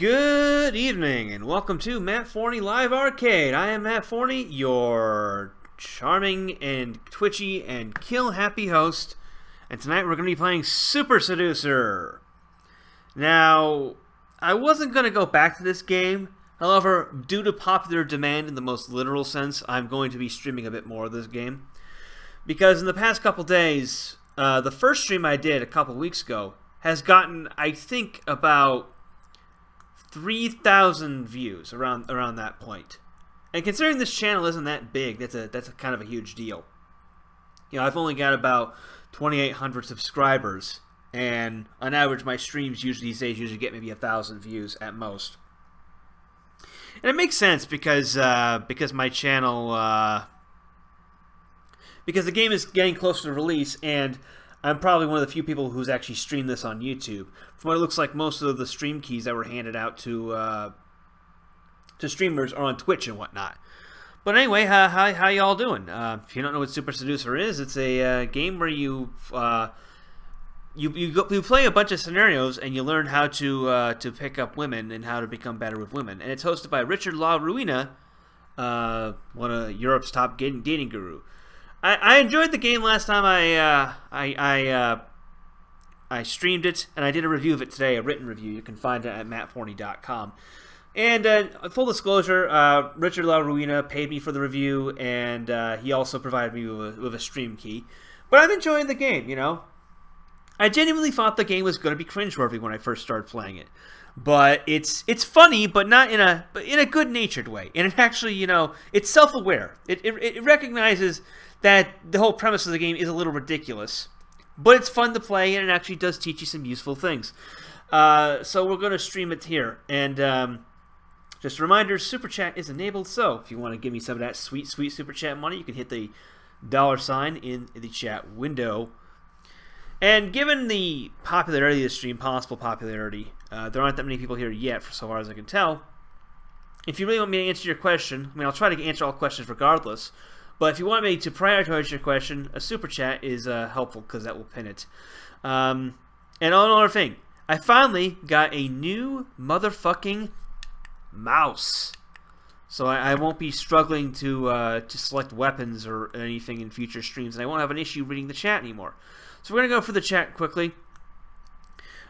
Good evening, and welcome to Matt Forney Live Arcade. I am Matt Forney, your charming and twitchy and kill-happy host, and tonight we're going to be playing Super Seducer. Now, I wasn't going to go back to this game. However, due to popular demand in the most literal sense, I'm going to be streaming a bit more of this game. Because in the past couple days, the first stream I did a couple weeks ago has gotten, I think, about 3,000 views around that point. And considering this channel isn't that big, that's a kind of a huge deal. You know, I've only got about 2,800 subscribers, and on average my streams these days usually get maybe 1,000 views at most. And it makes sense because my channel because the game is getting closer to release, and I'm probably one of the few people who's actually streamed this on YouTube. From what it looks like, most of the stream keys that were handed out to streamers are on Twitch and whatnot. But anyway, how y'all doing? If you don't know what Super Seducer is, it's a game where you play a bunch of scenarios and you learn how to pick up women and how to become better with women. And it's hosted by Richard La Ruina, one of Europe's top dating guru. I enjoyed the game last time I streamed it, and I did a review of it today, a written review. You can find it at mattforney.com. And full disclosure, Richard La Ruina paid me for the review, and he also provided me with a stream key. But I'm enjoying the game, you know. I genuinely thought the game was going to be cringeworthy when I first started playing it. But it's funny, but not in a good-natured way. And it actually, you know, it's self-aware. It recognizes that the whole premise of the game is a little ridiculous, but it's fun to play, and it actually does teach you some useful things. So we're going to stream it here. And just a reminder, Super Chat is enabled, so if you want to give me some of that sweet, sweet Super Chat money, you can hit the $sign in the chat window. And given the popularity of the stream, possible popularity, there aren't that many people here yet, so far as I can tell. If you really want me to answer your question, I mean, I'll try to answer all questions regardless. But if you want me to prioritize your question, a Super Chat is helpful because that will pin it. And another thing, I finally got a new motherfucking mouse. So I won't be struggling to select weapons or anything in future streams, and I won't have an issue reading the chat anymore. So we're going to go for the chat quickly.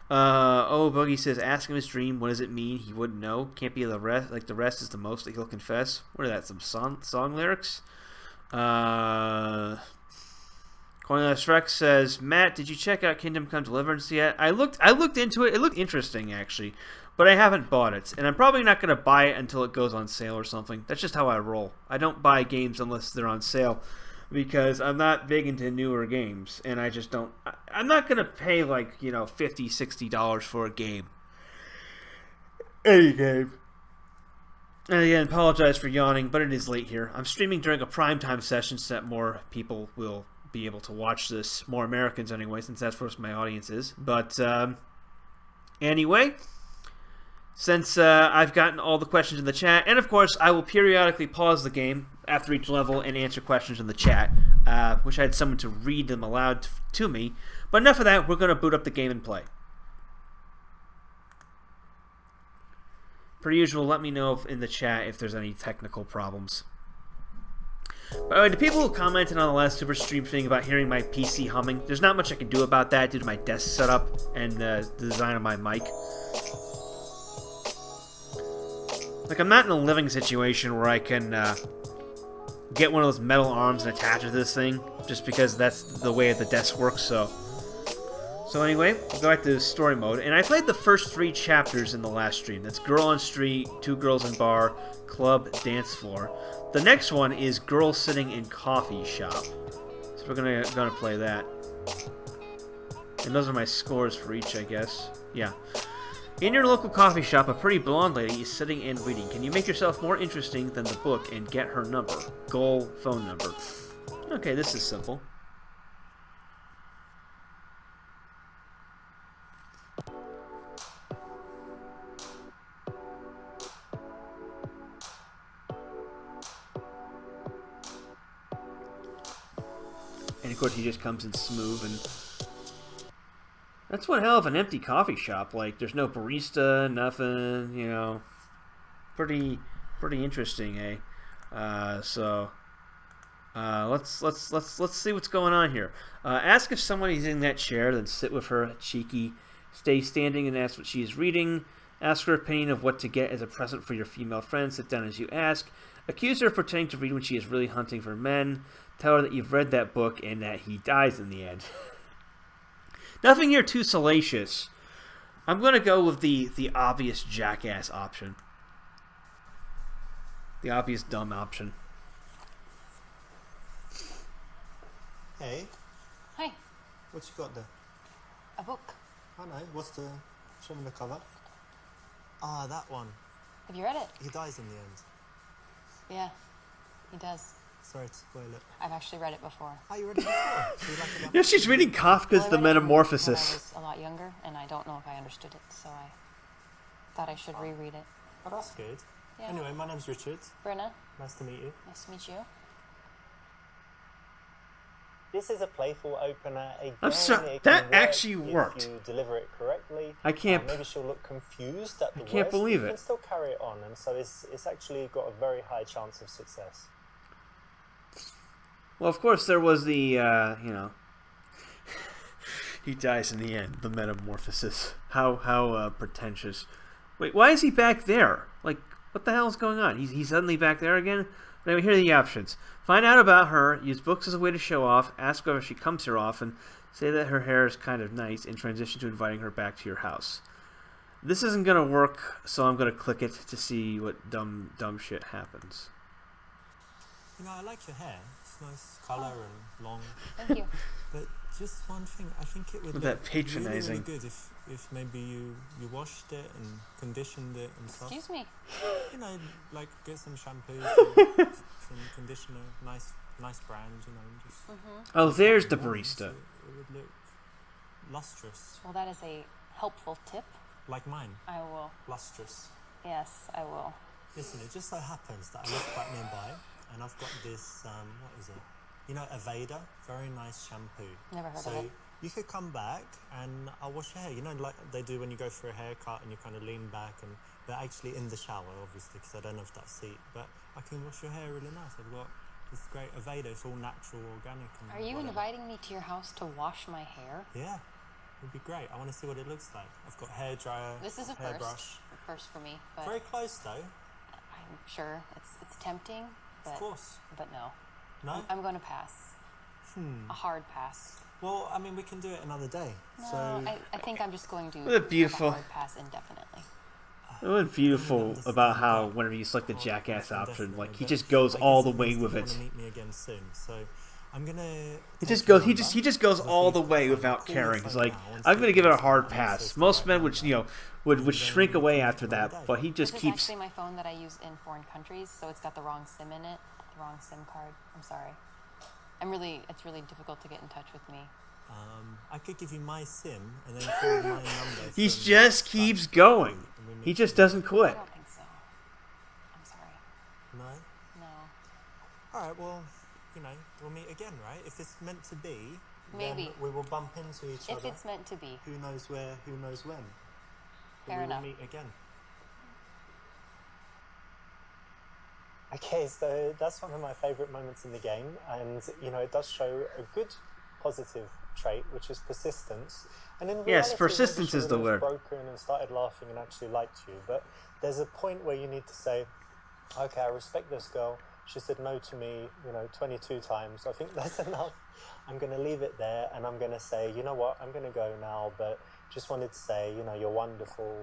Boogie says, ask him his dream. What does it mean? He wouldn't know. Can't be the rest. Like the rest is the most that he'll confess. What are that? Some song lyrics? Cornelius Rex says, Matt, did you check out Kingdom Come Deliverance yet? I looked into it. It looked interesting, actually. But I haven't bought it. And I'm probably not going to buy it until it goes on sale or something. That's just how I roll. I don't buy games unless they're on sale, because I'm not big into newer games, and I just don't. I'm not gonna pay like, you know, $50, $60 for a game. Any game. And again, apologize for yawning, but it is late here. I'm streaming during a primetime session so that more people will be able to watch this. More Americans anyway, since that's where my audience is. But anyway, since I've gotten all the questions in the chat, and of course I will periodically pause the game after each level and answer questions in the chat. Wish I had someone to read them aloud to me. But enough of that, we're going to boot up the game and play. Per usual, let me know in the chat if there's any technical problems. By the way, the people who commented on the last Super Stream thing about hearing my PC humming, there's not much I can do about that due to my desk setup and the design of my mic. Like, I'm not in a living situation where I can get one of those metal arms and attach it to this thing, just because that's the way the desk works, so anyway, we'll go back to story mode, and I played the first 3 chapters in the last stream. That's Girl on Street, 2 Girls in Bar, Club, Dance Floor. The next one is Girl Sitting in Coffee Shop. So we're gonna play that. And those are my scores for each, I guess. Yeah. In your local coffee shop, a pretty blonde lady is sitting and reading. Can you make yourself more interesting than the book and get her number? Goal, phone number. Okay, this is simple. And of course he just comes in smooth and That's one hell of an empty coffee shop. Like, there's no barista, nothing. Pretty interesting, eh? Let's see what's going on here. Ask if someone is in that chair, then sit with her. Cheeky. Stay standing and ask what she is reading. Ask her opinion of what to get as a present for your female friend. Sit down as you ask. Accuse her of pretending to read when she is really hunting for men. Tell her that you've read that book and that he dies in the end. Nothing here too salacious. I'm going to go with the obvious jackass option. The obvious dumb option. Hey. Hi. What you got there? A book. I know. Show me the cover. Ah, that one. Have you read it? He dies in the end. Yeah, he does. Sorry to spoil it. I've actually read it before. Oh, you read it before? So you like it? Yeah, she's reading Kafka's The I read it Metamorphosis. when I was a lot younger, and I don't know if I understood it, so I thought I should reread it. Oh, that's good. Yeah. Anyway, my name's Richard. Brenna, Nice to meet you. nice to meet you. This is a playful opener. Again, I'm sorry, that actually worked. If you deliver it correctly, I can't. maybe she'll look confused at the I can't words, believe but you it. can still carry it on, and so it's actually got a very high chance of success. Well, of course, there was the, he dies in the end, the metamorphosis. How pretentious. Wait, why is he back there? Like, what the hell is going on? He's suddenly back there again? But anyway, here are the options. Find out about her, use books as a way to show off, ask whether she comes here often, say that her hair is kind of nice, and transition to inviting her back to your house. This isn't going to work, so I'm going to click it to see what dumb shit happens. I like your hair. It's nice colour and long. Thank you. But just one thing, I think it would With look that patronizing. really good if maybe you washed it and conditioned it and stuff. Excuse me. Like get some shampoo, some conditioner, nice brand, just Oh, there's the so barista. it would look lustrous, Well, that is a helpful tip. like mine. I will. Lustrous. Yes, I will. Listen, it just so happens that I live quite nearby, and I've got this. What is it? Aveda, very nice shampoo. Never heard so of it. you could come back and I'll wash your hair. Like they do when you go for a haircut and you kind of lean back, and they're actually in the shower, obviously, because I don't have that seat. But I can wash your hair really nice. I've got this great Aveda. It's all natural, organic. And Are you whatever. inviting me to your house to wash my hair? Yeah, it'd be great. I want to see what it looks like. I've got hair dryer. This is a hairbrush. first for me, but Very close though. I'm sure it's tempting. But, Of course. But no. No. I'm going to pass. A hard pass. Well, I mean, we can do it another day. No, So I think I'm just going to What a beautiful- have a hard pass indefinitely. It was beautiful about how whenever you select the jackass option, like he just goes all the way with it. Want to meet me again soon, so I'm gonna. He just goes all the way without caring. He's like, I'm gonna give it a hard pass. Most men would would shrink away after that, but he just This keeps. is actually my phone that I use in foreign countries, so it's got the wrong SIM in it, the wrong SIM card. I'm sorry. It's really difficult to get in touch with me. I could give you my SIM and then call my number. He from just Skype, keeps going. and we He meet just again. doesn't quit. I don't think so. I'm sorry. No. No. All right. Well, we'll meet again, right? If it's meant to be, Maybe. then we will bump into each If other. it's meant to be. Who knows where? Who knows when? But Fair we enough. will meet again. Okay, so that's one of my favourite moments in the game, and it does show a good positive trait, which is persistence. And in Yes, reality, persistence maybe is the she would have word. broken and started laughing and actually liked you, but there's a point where you need to say, okay, I respect this girl. She said no to me, 22 times. I think that's enough. I'm going to leave it there, and I'm going to say, you know what, I'm going to go now, but just wanted to say, you're wonderful,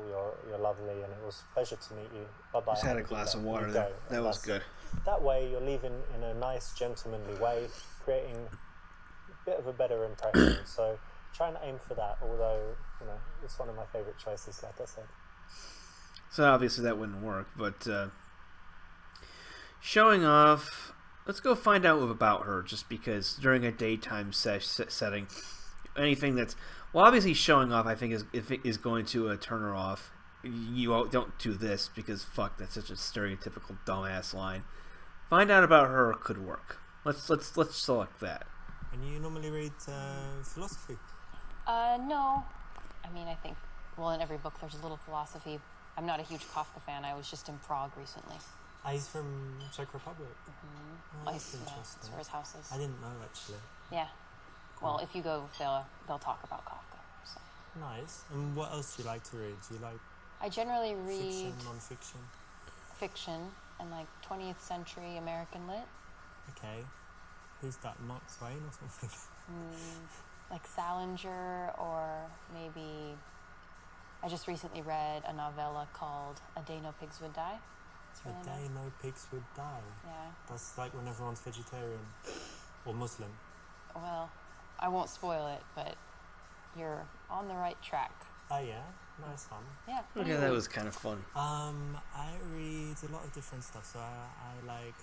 you're lovely, and it was a pleasure to meet you. Bye-bye. Just had a Have good glass day. of water You there. go. That And was that's good. That way, you're leaving in a nice, gentlemanly way, creating a bit of a better impression. So try and aim for that, although, it's one of my favourite choices, like I said. So obviously that wouldn't work, but showing off. Let's go find out about her, just because during a daytime setting, anything that's obviously showing off, I think is going to turn her off. You don't do this because fuck, that's such a stereotypical dumbass line. Find out about her could work. Let's select that. And you normally read philosophy? No. I mean, I think, well, in every book there's a little philosophy. I'm not a huge Kafka fan. I was just in Prague recently. He's from Czech Republic. Oh, that's Yeah, interesting. that's where his house is. I didn't know, actually. Yeah. Well, if you go, they'll talk about Kafka. So. Nice. And what else do you like to read? Do you like I generally read fiction, non-fiction? fiction and like 20th century American lit. Okay. Who's that, Mark Twain or something? Like Salinger, or maybe I just recently read a novella called A Day No Pigs Would Die. It's really A Day nice. No Pigs Would Die. Yeah. That's like when everyone's vegetarian or Muslim. Well, I won't spoil it, but you're on the right track. Oh yeah, nice one. Yeah. Okay, that was kind of fun. I read a lot of different stuff. So I like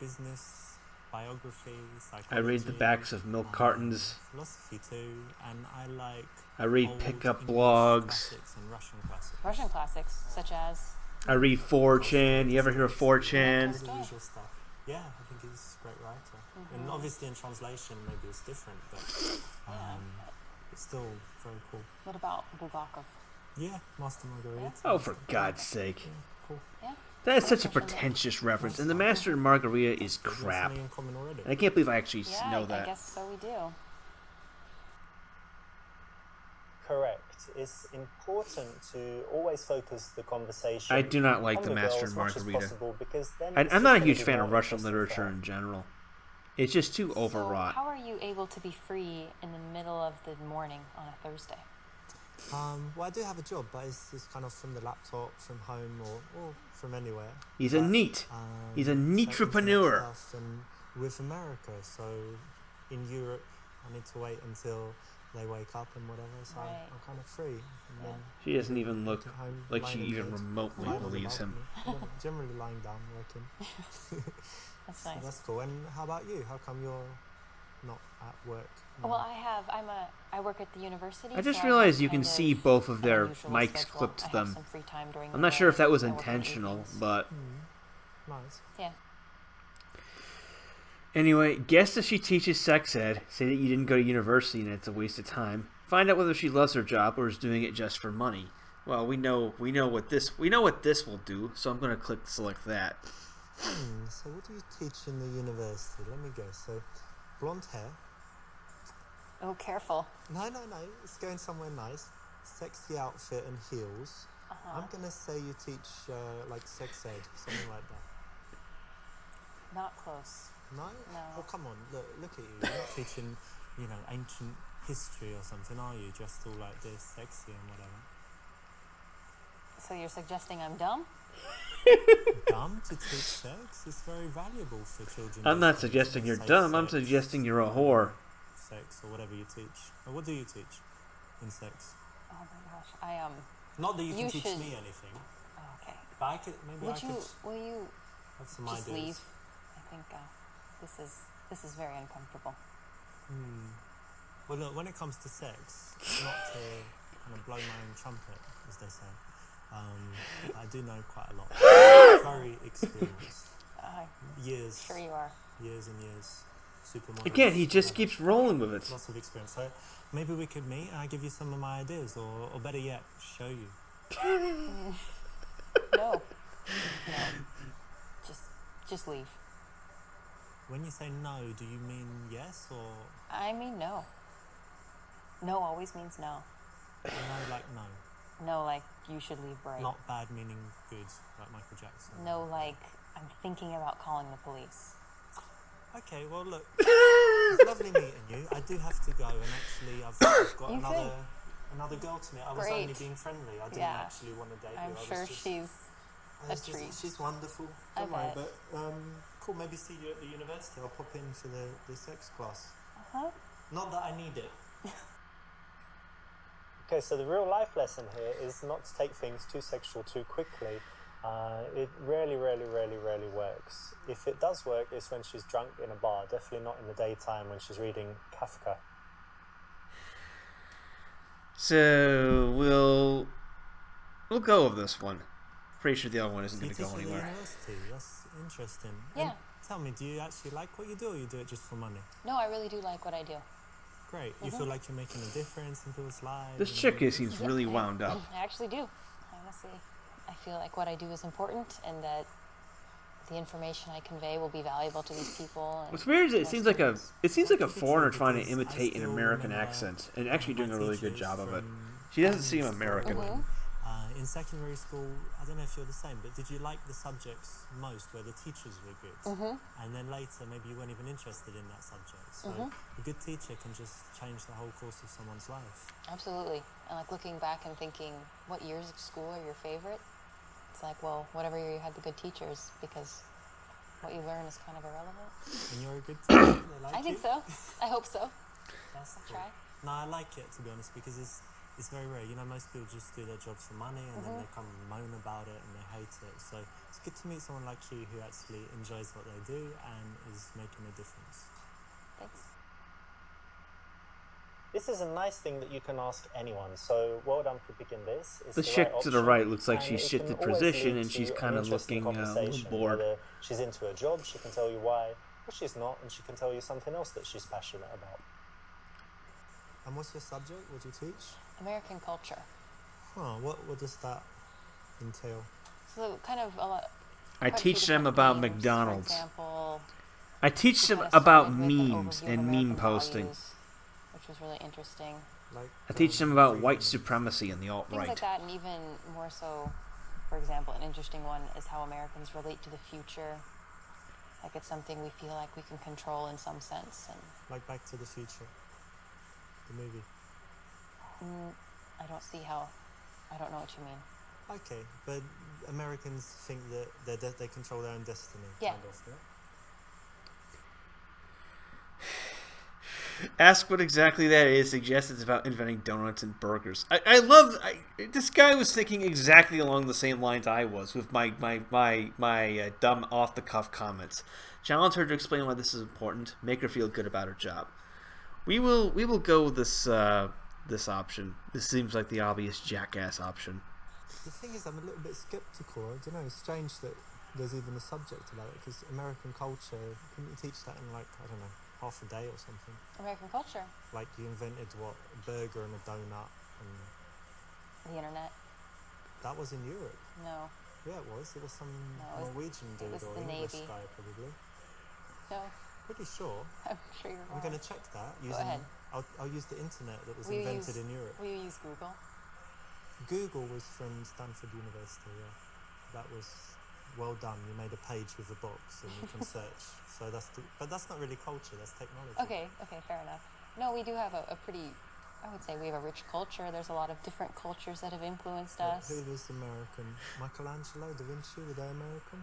business, biography, psychology. I read the backs of milk cartons. Philosophy too, and I like. I read old pickup English blogs. classics and Russian classics. Russian classics, such as. I read 4chan. You ever hear of 4chan? All the usual stuff. Yeah, I think he's a great writer. And obviously in translation maybe it's different, but it's still very cool. What about Bulgakov? Yeah, Master Margarita. Oh, for God's sake. Yeah, cool. Yeah. That is such a pretentious reference. And the Master and Margarita is We've got crap. something in common already. And I can't believe I actually Yeah, know I that. guess so we do. Correct. It's important to always focus the conversation. I do not like on the the girl Master as and much as Margarita. possible, because then I, it's I'm just not a gonna huge be fan more of Russian interesting for literature her. in general. It's just too So overwrought. how are you able to be free in the middle of the morning on a Thursday? Well, I do have a job, but it's kind of from the laptop, from home, or from anywhere. He's a But, neat. He's a so neatrepreneur. internet stuff, and with America, so in Europe, I need to wait until they wake up and whatever, so Right. I'm kind of free. And Yeah. then She doesn't even look at home, like lying she in even bed, remotely lying on the believes him. balcony. Yeah, generally lying down, working. That's So nice. that's cool. And how about you? How come you're not at work? Well, I work at the university. I just so realized have you can kind see of both of an their unusual mics schedule. clipped to I have them. some free time during I'm the not sure if that was day. I work in the intentional, evenings. but Nice. Yeah. anyway, guess if she teaches sex ed. Say that you didn't go to university and it's a waste of time. Find out whether she loves her job or is doing it just for money. Well, we know what this will do, so I'm going to select that. So what do you teach in the university? Let me guess. So, blonde hair. Oh, careful. No. It's going somewhere nice. Sexy outfit and heels. I'm gonna say you teach like sex ed, something like that. Not close. No? No. Oh, come on. Look at you. You're not teaching, ancient history or something, are you? Just all like this, sexy and whatever. So you're suggesting I'm dumb? Dumb to teach sex? It's very valuable for children. I'm not these days. suggesting you're Safe dumb. I'm sex, suggesting you're a whore. Sex or whatever you teach. Or what do you teach in sex? Oh my gosh. Not that you can You teach should- me anything, Oh, okay. but I could maybe Will you have some just ideas. leave? I think this is very uncomfortable. Well, look, when it comes to sex, not to kind of blow my own trumpet, as they say, I do know quite a lot. Very experienced. Years. Sure you are. Years and years. Supermodels. Again, he just keeps rolling with it. Lots of experience. So maybe we could meet and I give you some of my ideas, or better yet, show you. No. Just leave. When you say no, do you mean yes or I mean no. No always means no. no like no? No, like you should leave right. Not bad meaning good, like Michael Jackson. No, like I'm thinking about calling the police. Okay, well look, it's lovely meeting you. I do have to go, and actually I've got You another girl to meet. I was Great. only being friendly. I didn't Yeah. actually want to date I'm you. I sure was just, she's I was a just- treat. She's wonderful. I Don't worry, bet. but cool. Maybe see you at the university. I'll pop in for the sex class. huh? Not that I need it. Okay, so the real life lesson here is not to take things too sexual too quickly. It rarely works. If it does work, it's when she's drunk in a bar. Definitely not in the daytime when she's reading Kafka. So we'll go with this one. Pretty sure the other one isn't You going to teach go at the anywhere. university. That's interesting. Yeah. And tell me, do you actually like what you do, or you do it just for money? No, I really do like what I do. great. You feel like you're making a difference in people's lives. This chick seems really wound up. I actually do. Honestly, I feel like what I do is important, and that the information I convey will be valuable to these people. What's weird is it seems like a foreigner trying to imitate an American accent and actually doing a really good job of it. She doesn't seem American. In secondary school, I don't know if you're the same, but did you like the subjects most where the teachers were good? And then later, maybe you weren't even interested in that subject. So a good teacher can just change the whole course of someone's life. Absolutely. And like looking back and thinking, what years of school are your favorite? It's like, well, whatever year you had the good teachers, because what you learn is kind of irrelevant. And you're a good teacher? They like I think so. I hope so. That's I'll cool. try. No, I like it, to be honest, because it's very rare. You know, most people just do their jobs for money and then they come and moan about it and they hate it. So it's good to meet someone like you who actually enjoys what they do and is making a difference. Thanks. This is a nice thing that you can ask anyone. So well done for picking this. It's The chick to the right looks like she's shifted position and she's kind of looking a little bored. Whether she's into her job, she can tell you why, or she's not, and she can tell you something else that she's passionate about. And what's your subject? What do you teach? American culture. What does that entail? So kind of a lot. I teach them about themes. McDonald's. For example, I teach them we kind of about started with an memes overview of and American meme posting. values, which was really interesting. I teach them about white supremacy and the Things alt-right. like that, and even more so, for example, an interesting one is how Americans relate to the future. Like it's something we feel like we can control in some sense. And Like Back to the Future, the movie. I don't see how. I don't know what you mean. Okay, but Americans think that they control their own destiny. Yeah. Kind of, yeah? Ask what exactly that is. Suggests it's about inventing donuts and burgers. I love. This guy was thinking exactly along the same lines I was with my dumb off the cuff comments. Challenge her to explain why this is important. Make her feel good about her job. We will go with this option. This seems like the obvious jackass option. The thing is, I'm a little bit skeptical. I don't know. It's strange that there's even a subject about it because American culture. Couldn't you teach that in like I don't know, half a day or something? American culture. Like you invented what, a burger and a donut, and The internet. that was in Europe. No. Yeah, it was. It was some No, it was- Norwegian it dude was or the English Navy. guy probably. No. Pretty sure. I'm sure you're I'm wrong. going to check that. Go ahead. I'll use the internet that was Will you invented use- in Europe. Will you use Google? Google was from Stanford University, yeah. That was well done. You made a page with a box and you can search. So but that's not really culture, that's technology. Okay, fair enough. No, we do have a pretty, I would say we have a rich culture. There's a lot of different cultures that have influenced us. Who was American? Michelangelo, Da Vinci, were they American?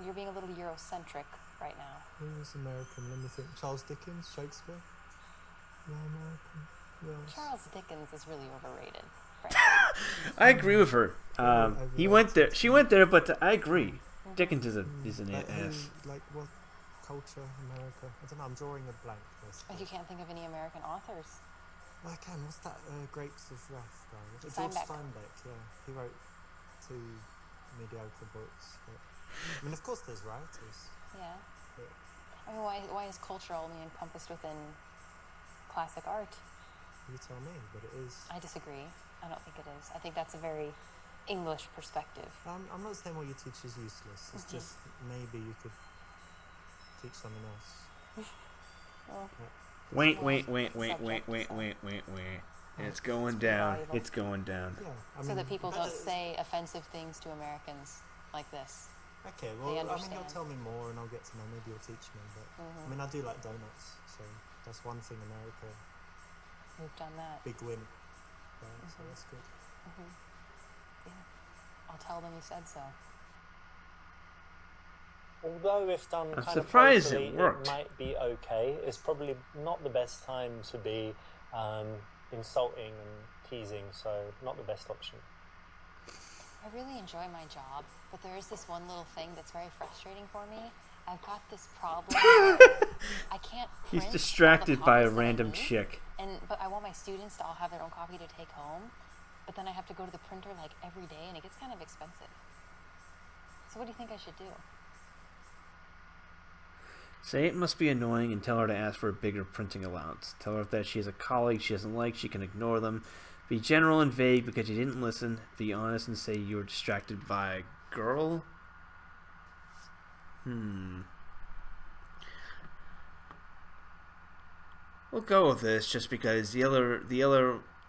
You're being a little Eurocentric right now. Who was American? Let me think. Charles Dickens, Shakespeare? No, American. Yes. Charles Dickens is really overrated. I agree with her. He went there. She went there, but I agree. Dickens is an Like, ass. like what culture? America? I don't know. I'm drawing a blank. Like you can't think of any American authors. Well, I can. What's that? Grapes of Wrath guy. George Steinbeck. Steinbeck. Yeah, he wrote 2 mediocre books. But, I mean, of course, there's writers. Yeah. But I mean, why is culture only encompassed within classic art? you tell me. But it is. I disagree. I don't think it is. I think that's a very English perspective. I'm not saying what you teach is useless. It's just maybe you could teach something else. Well, Wait. It's going down. valuable. It's going down. Yeah. I so mean, that people don't that- say offensive things to Americans like this. Okay, they well, I mean, you'll understand. tell me more and I'll get to know. Maybe you'll teach me. But I mean, I do like donuts, so that's one thing America, We've done that. big win. Yeah, so that's good. Yeah. I'll tell them you said so. Although if done I'm kind of surprised it playfully, worked. it might be okay. It's probably not the best time to be insulting and teasing, so not the best option. I really enjoy my job, but there is this one little thing that's very frustrating for me. I've got this problem where I can't He's print distracted all the by a copies that I random need, chick. but I want my students to all have their own copy to take home, but then I have to go to the printer like every day and it gets kind of expensive. So what do you think I should do? Say it must be annoying and tell her to ask for a bigger printing allowance. Tell her that she has a colleague she doesn't like, she can ignore them. Be general and vague because you didn't listen. Be honest and say you were distracted by a girl. We'll go with this just because the other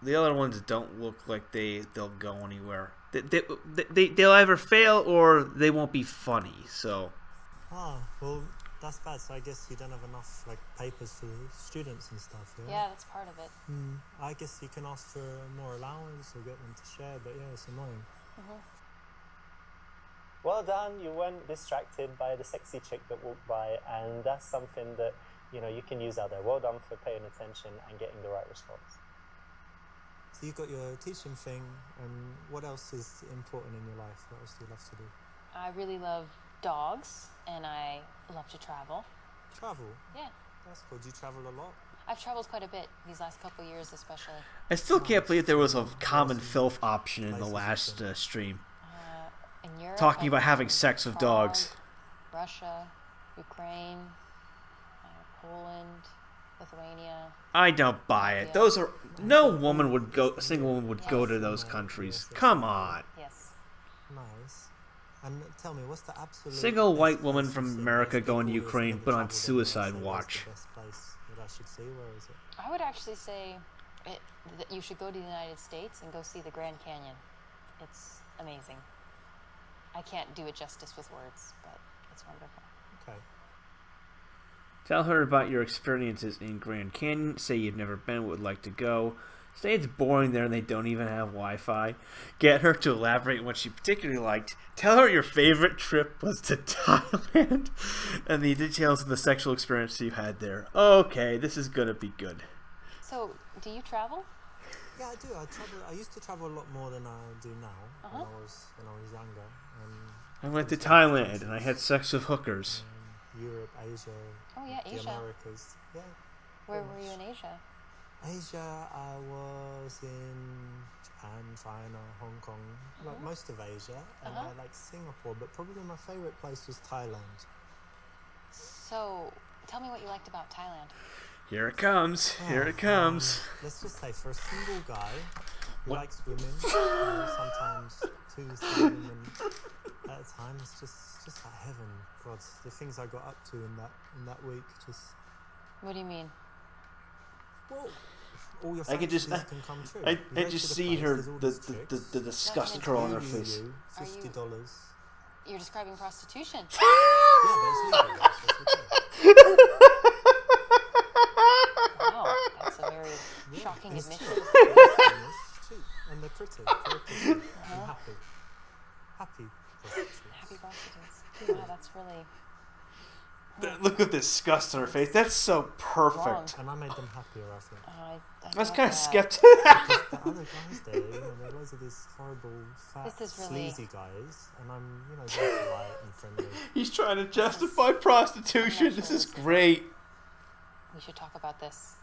ones don't look like they'll go anywhere. They'll either fail or they won't be funny. So. Well, that's bad. So I guess you don't have enough like papers for students and stuff. Yeah, that's part of it. I guess you can ask for more allowance or get them to share, but yeah, it's annoying. Well done. You weren't distracted by the sexy chick that walked by, and that's something that you can use out there. Well done for paying attention and getting the right response. So you've got your teaching thing, and what else is important in your life? What else do you love to do? I really love dogs, and I love to travel. Travel? Yeah. That's cool. Do you travel a lot? I've traveled quite a bit these last couple of years, especially. I still can't believe there was a common filth option in the last stream. In Europe, Talking about having sex with dogs. Russia, Ukraine, Poland, Lithuania. I don't buy it. Those are a single woman would go to those countries. Come on. Yes. Nice. And tell me, what's the absolute single white woman from America going to Ukraine put on suicide watch. The best place that I should see? Where is it? I would actually say that you should go to the United States and go see the Grand Canyon. It's amazing. I can't do it justice with words, but it's wonderful. Okay. Tell her about your experiences in Grand Canyon. Say you've never been, but would like to go. Say it's boring there and they don't even have Wi-Fi. Get her to elaborate on what she particularly liked. Tell her your favorite trip was to Thailand and the details of the sexual experience you had there. Okay, this is going to be good. So, do you travel? Yeah, I do. I used to travel a lot more than I do now when I was younger. I went to Thailand and I had sex with hookers. Europe, Asia. Oh yeah, Asia. The Americas. Yeah. Where were you in Asia? Asia, I was in Japan, China, Hong Kong, like most of Asia, and I like Singapore, but probably my favorite place was Thailand. So, tell me what you liked about Thailand. Here it comes. Here it comes. Let's just say, for a single guy who likes women, sometimes 2, 3 women at a time, it's just like heaven. God, the things I got up to in that week, just. What do you mean? Well, all your fantasies can come true. I just see her the disgust curl on her face. $50. You're describing prostitution. Yeah, but it's legal. So it's okay. Wow, that's a very shocking admission. It's cheap, and they're pretty. And happy. Happy prostitutes. Happy prostitutes. Wow, that's really. Look at the disgust on her face. That's so perfect. Wrong. And I made them happier, I think. I was kind of skeptical. Because the other guys there, there are loads of these horrible, fat, sleazy guys, and I'm, very polite and friendly. He's trying to justify prostitution. This is great. We should talk about this.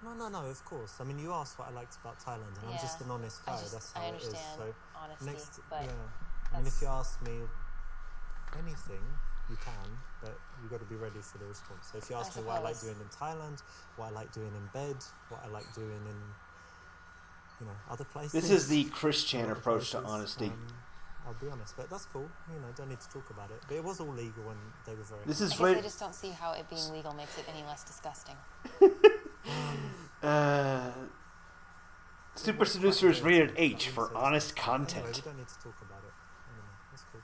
No, of course. I mean, you asked what I liked about Thailand, and I'm just an honest guy. That's how it is. So honesty, but I mean, if you ask me anything, you can, but you've got to be ready for the response. So if you ask me what I like doing in Thailand, what I like doing in bed, what I like doing in, other places. This is the Christian approach to honesty. I'll be honest, but that's cool. Don't need to talk about it. But it was all legal, and they were very. This is I just don't see how it being legal makes it any less disgusting. Super Seducer is rated H for honest content. Anyway, we don't need to talk about it. That's cool.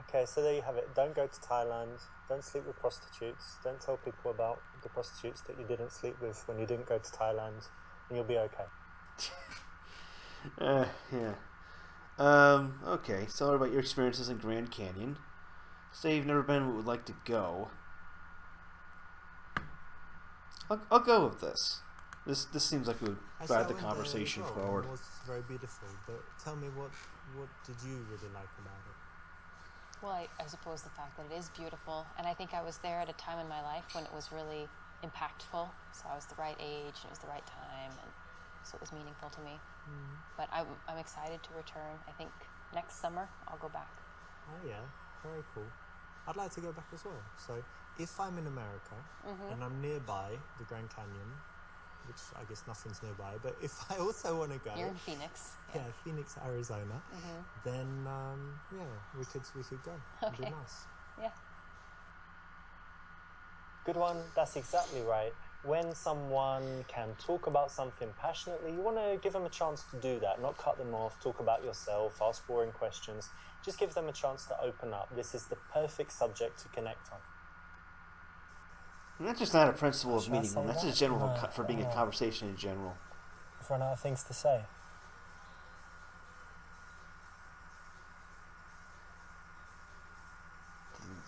Okay, so there you have it. Don't go to Thailand. Don't sleep with prostitutes. Don't tell people about the prostitutes that you didn't sleep with when you didn't go to Thailand, and you'll be okay. Yeah. Okay, so what about your experiences in Grand Canyon? Say you've never been but would like to go. I'll go with this. This seems like it would drive the conversation forward. It was very beautiful, but tell me what did you really like about it? Well, I suppose the fact that it is beautiful, and I think I was there at a time in my life when it was really impactful, so I was the right age, and it was the right time, and so it was meaningful to me. But I'm excited to return. I think next summer I'll go back. Oh yeah, very cool. I'd like to go back as well. So if I'm in America and I'm nearby the Grand Canyon, which I guess nothing's nearby, but if I also want to go, You're in Phoenix. yeah, Phoenix, Arizona, then we could go. It'd be Okay. nice. Yeah. Good one. That's exactly right. When someone can talk about something passionately, you want to give them a chance to do that, not cut them off, talk about yourself, ask boring questions. Just give them a chance to open up. This is the perfect subject to connect on. And that's just not a principle of Should I meeting say women. That's that? just general No, for being a conversation in general. I've run out of things to say.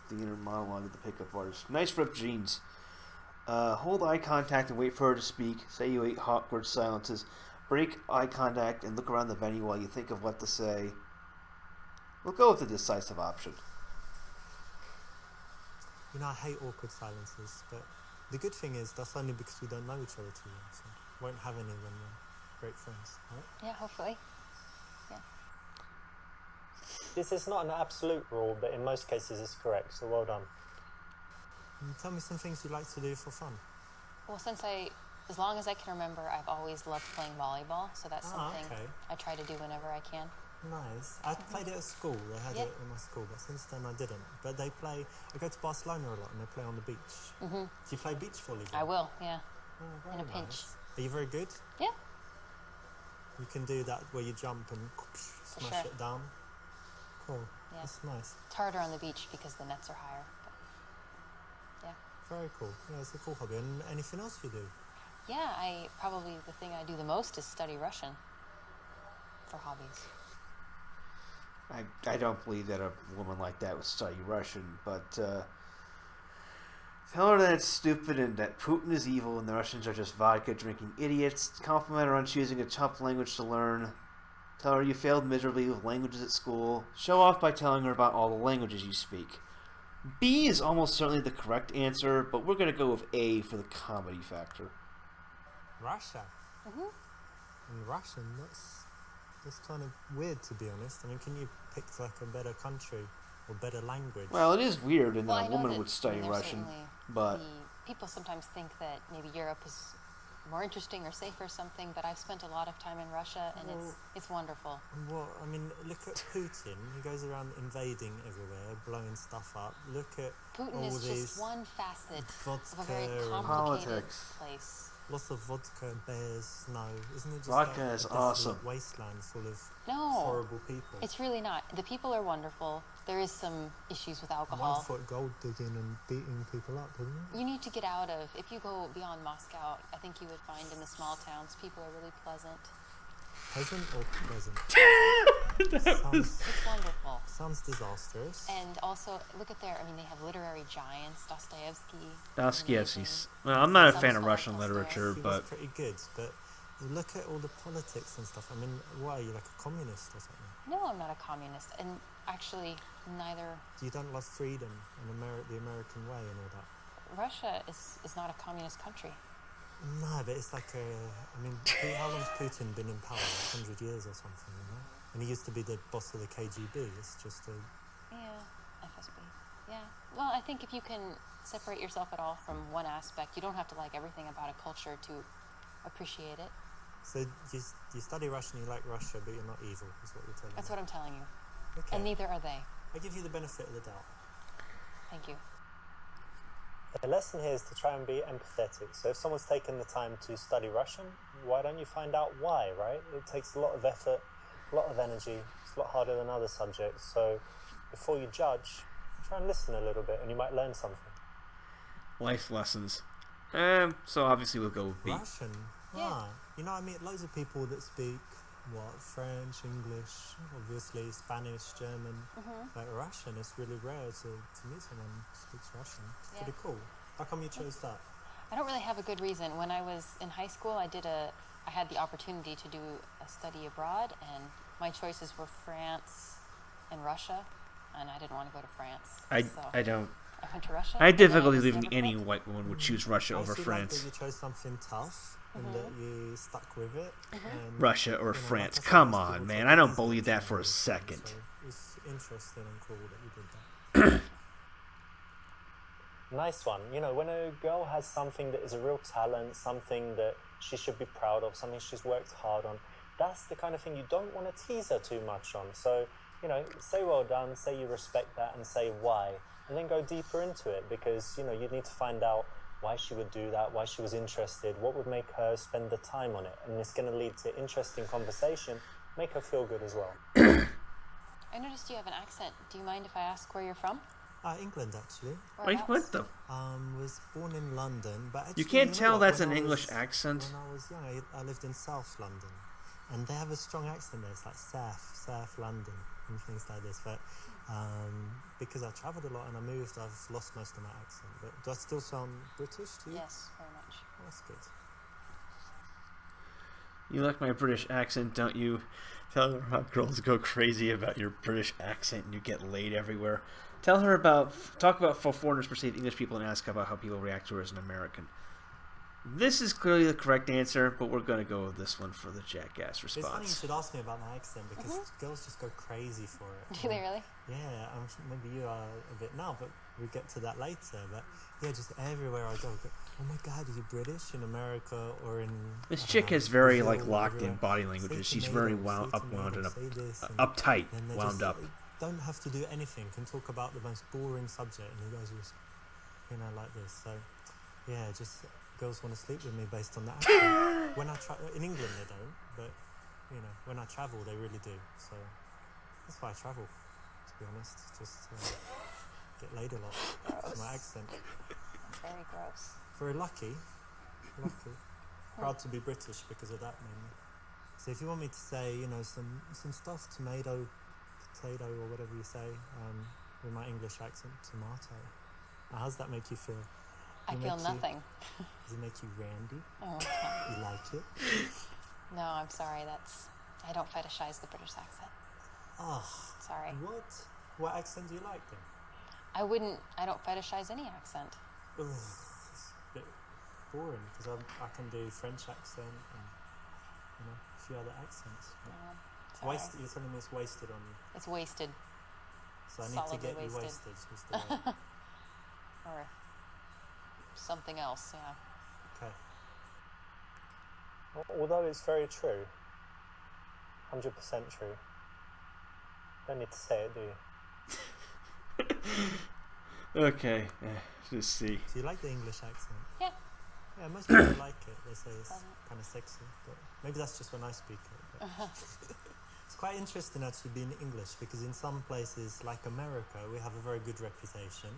The inner monologue of the pickup artist. Nice ripped jeans. Hold eye contact and wait for her to speak. Say you hate awkward silences. Break eye contact and look around the venue while you think of what to say. We'll go with the decisive option. You know, I hate awkward silences, but the good thing is that's only because we don't know each other too well, so we won't have any when we're great friends, right? Yeah, hopefully. Yeah. This is not an absolute rule, but in most cases it's correct, so well done. Tell me some things you like to do for fun. Well, as long as I can remember, I've always loved playing volleyball, so that's something I try to do whenever I can. Nice. I played it at school. They had it in my school, but since then I didn't. But I go to Barcelona a lot and they play on the beach. Do you play beach volleyball? I will, yeah. Oh, In a very pinch. nice. Are you very good? Yeah. You can do that where you jump and smash sure. it down. Cool. Yeah. That's nice. It's harder on the beach because the nets are higher. But yeah. Very cool. Yeah, it's a cool hobby. And anything else you do? Yeah, probably the thing I do the most is study Russian for hobbies. I don't believe that a woman like that would study Russian, but tell her that it's stupid and that Putin is evil and the Russians are just vodka-drinking idiots. Compliment her on choosing a tough language to learn. Tell her you failed miserably with languages at school. Show off by telling her about all the languages you speak. B is almost certainly the correct answer, but we're going to go with A for the comedy factor. Russia? And Russian, that's kind of weird, to be honest. I mean, can you pick like a better country or better language? Well, it is weird in Well, that I a know woman that, would study Russian, but people sometimes think that maybe Europe is more interesting or safe or something, but I've spent a lot of time in Russia and it's wonderful. Well, I mean, look at Putin. He goes around invading everywhere, blowing stuff up. Look at Putin all is these just one facet vodka of a very and complicated politics. place. Lots of vodka, bears, snow. Isn't it just Vodka like is a desolate awesome. wasteland full of No, horrible people? it's really not. The people are wonderful. There is some issues with One alcohol. foot gold digging and beating people up, isn't it? You need to get out of, if you go beyond Moscow, I think you would find in the small towns, people are really pleasant. Pleasant or pleasant? It's wonderful. Sounds disastrous. And also, look at they have literary giants, Dostoevsky's. Well, I'm not a fan of Some Russian Dostoevsky. literature, He was but pretty good, but look at all the politics and stuff. I mean, why, are you like a communist or something? No, I'm not a communist. And actually, neither. You don't love freedom and the American way and all that? Russia is not a communist country. No, but it's like how long's Putin been in power? 100 years or something, you know? And he used to be the boss of the KGB. It's just a... Yeah, FSB. Yeah. Well, I think if you can separate yourself at all from one aspect, you don't have to like everything about a culture to appreciate it. So you study Russian, you like Russia, but you're not evil, is what you're telling That's me. what I'm telling you. Okay. And neither are they. I give you the benefit of the doubt. Thank you. The lesson here is to try and be empathetic. So if someone's taken the time to study Russian, why don't you find out why, right? It takes a lot of effort, a lot of energy. It's a lot harder than other subjects. So before you judge, try and listen a little bit and you might learn something. life lessons. So obviously we'll go with B. Russian? Yeah. Ah, you know, I meet loads of people that speak, French, English, obviously, Spanish, German. Like Russian, it's really rare to meet someone who speaks Russian. It's pretty cool. How come you chose that? I don't really have a good reason. When I was in high school, I had the opportunity to do a study abroad, and my choices were France and Russia, and I didn't want to go to France. I don't. I went to Russia. I had and then difficulty just believing never any quit. white woman would choose Russia over I actually France. like that you chose something tough and that you stuck with it. And, Russia or you know, France. like I said, Come most on, people man. take I it don't easy, believe that for a so second. it's interesting and cool that you did that. Nice one. You know, when a girl has something that is a real talent, something that she should be proud of, something she's worked hard on, that's the kind of thing you don't want to tease her too much on. So, you know, say well done, say you respect that, and say why. And then go deeper into it, because, you know, you need to find out why she would do that, why she was interested, what would make her spend the time on it. And it's going to lead to interesting conversation, make her feel good as well. I noticed you have an accent. Do you mind if I ask where you're from? England, actually. What the? Was born in London, but actually, You can't tell that's when an I English was- accent. When I was young, I lived in South London, and they have a strong accent there. It's like South London and things like this. But because I travelled a lot and I moved, I've lost most of my accent. But do I still sound British to you? Yes, very much. Oh, that's good. You like my British accent, don't you? Tell her how girls go crazy about your British accent and you get laid everywhere. Talk about how foreigners perceive English people and ask about how people react to her as an American. This is clearly the correct answer, but we're going to go with this one for the jackass It's funny you response. should ask me about my accent because girls just go crazy for it. Do they really? Yeah, maybe you are a bit now, but we'll get to that later. But yeah, just everywhere I go, oh my God, are you British in America or in... This I don't chick know, has very Brazil, like locked in everywhere? body Say languages. She's tomato, very say wound tomato, and say this, and uptight, then they wound just up. don't have to do anything, can talk about the most boring subject, and you guys just, like this. So yeah, just girls want to sleep with me based on that accent. When I in England they don't, but when I travel they really do. So that's why I travel, to be honest. Just get laid a lot. It's my accent. That's very gross. Very lucky. Proud to be British because of that mainly. So if you want me to say, some stuff, tomato, potato, or whatever you say, with my English accent, tomato. How does that make you feel? I feel nothing. Does it make you randy? Oh, You like it? no, I'm sorry. I don't fetishize the British accent. Oh, Sorry. what? What accent do you like then? I don't fetishize any accent. Ugh, it's a bit boring because I can do French accent and a few other accents. Sorry. You're telling me it's wasted on you. It's wasted. So I need Solidly to get you wasted. wasted. Is the way. Or something else, yeah. Okay. Although it's very true, 100% true. Don't need to say it, do you? Okay, let's see. So you like the English accent? Yeah. Yeah, most people like it. They say it's kind of sexy, but maybe that's just when I speak it. But it's quite interesting actually being English because in some places like America we have a very good reputation,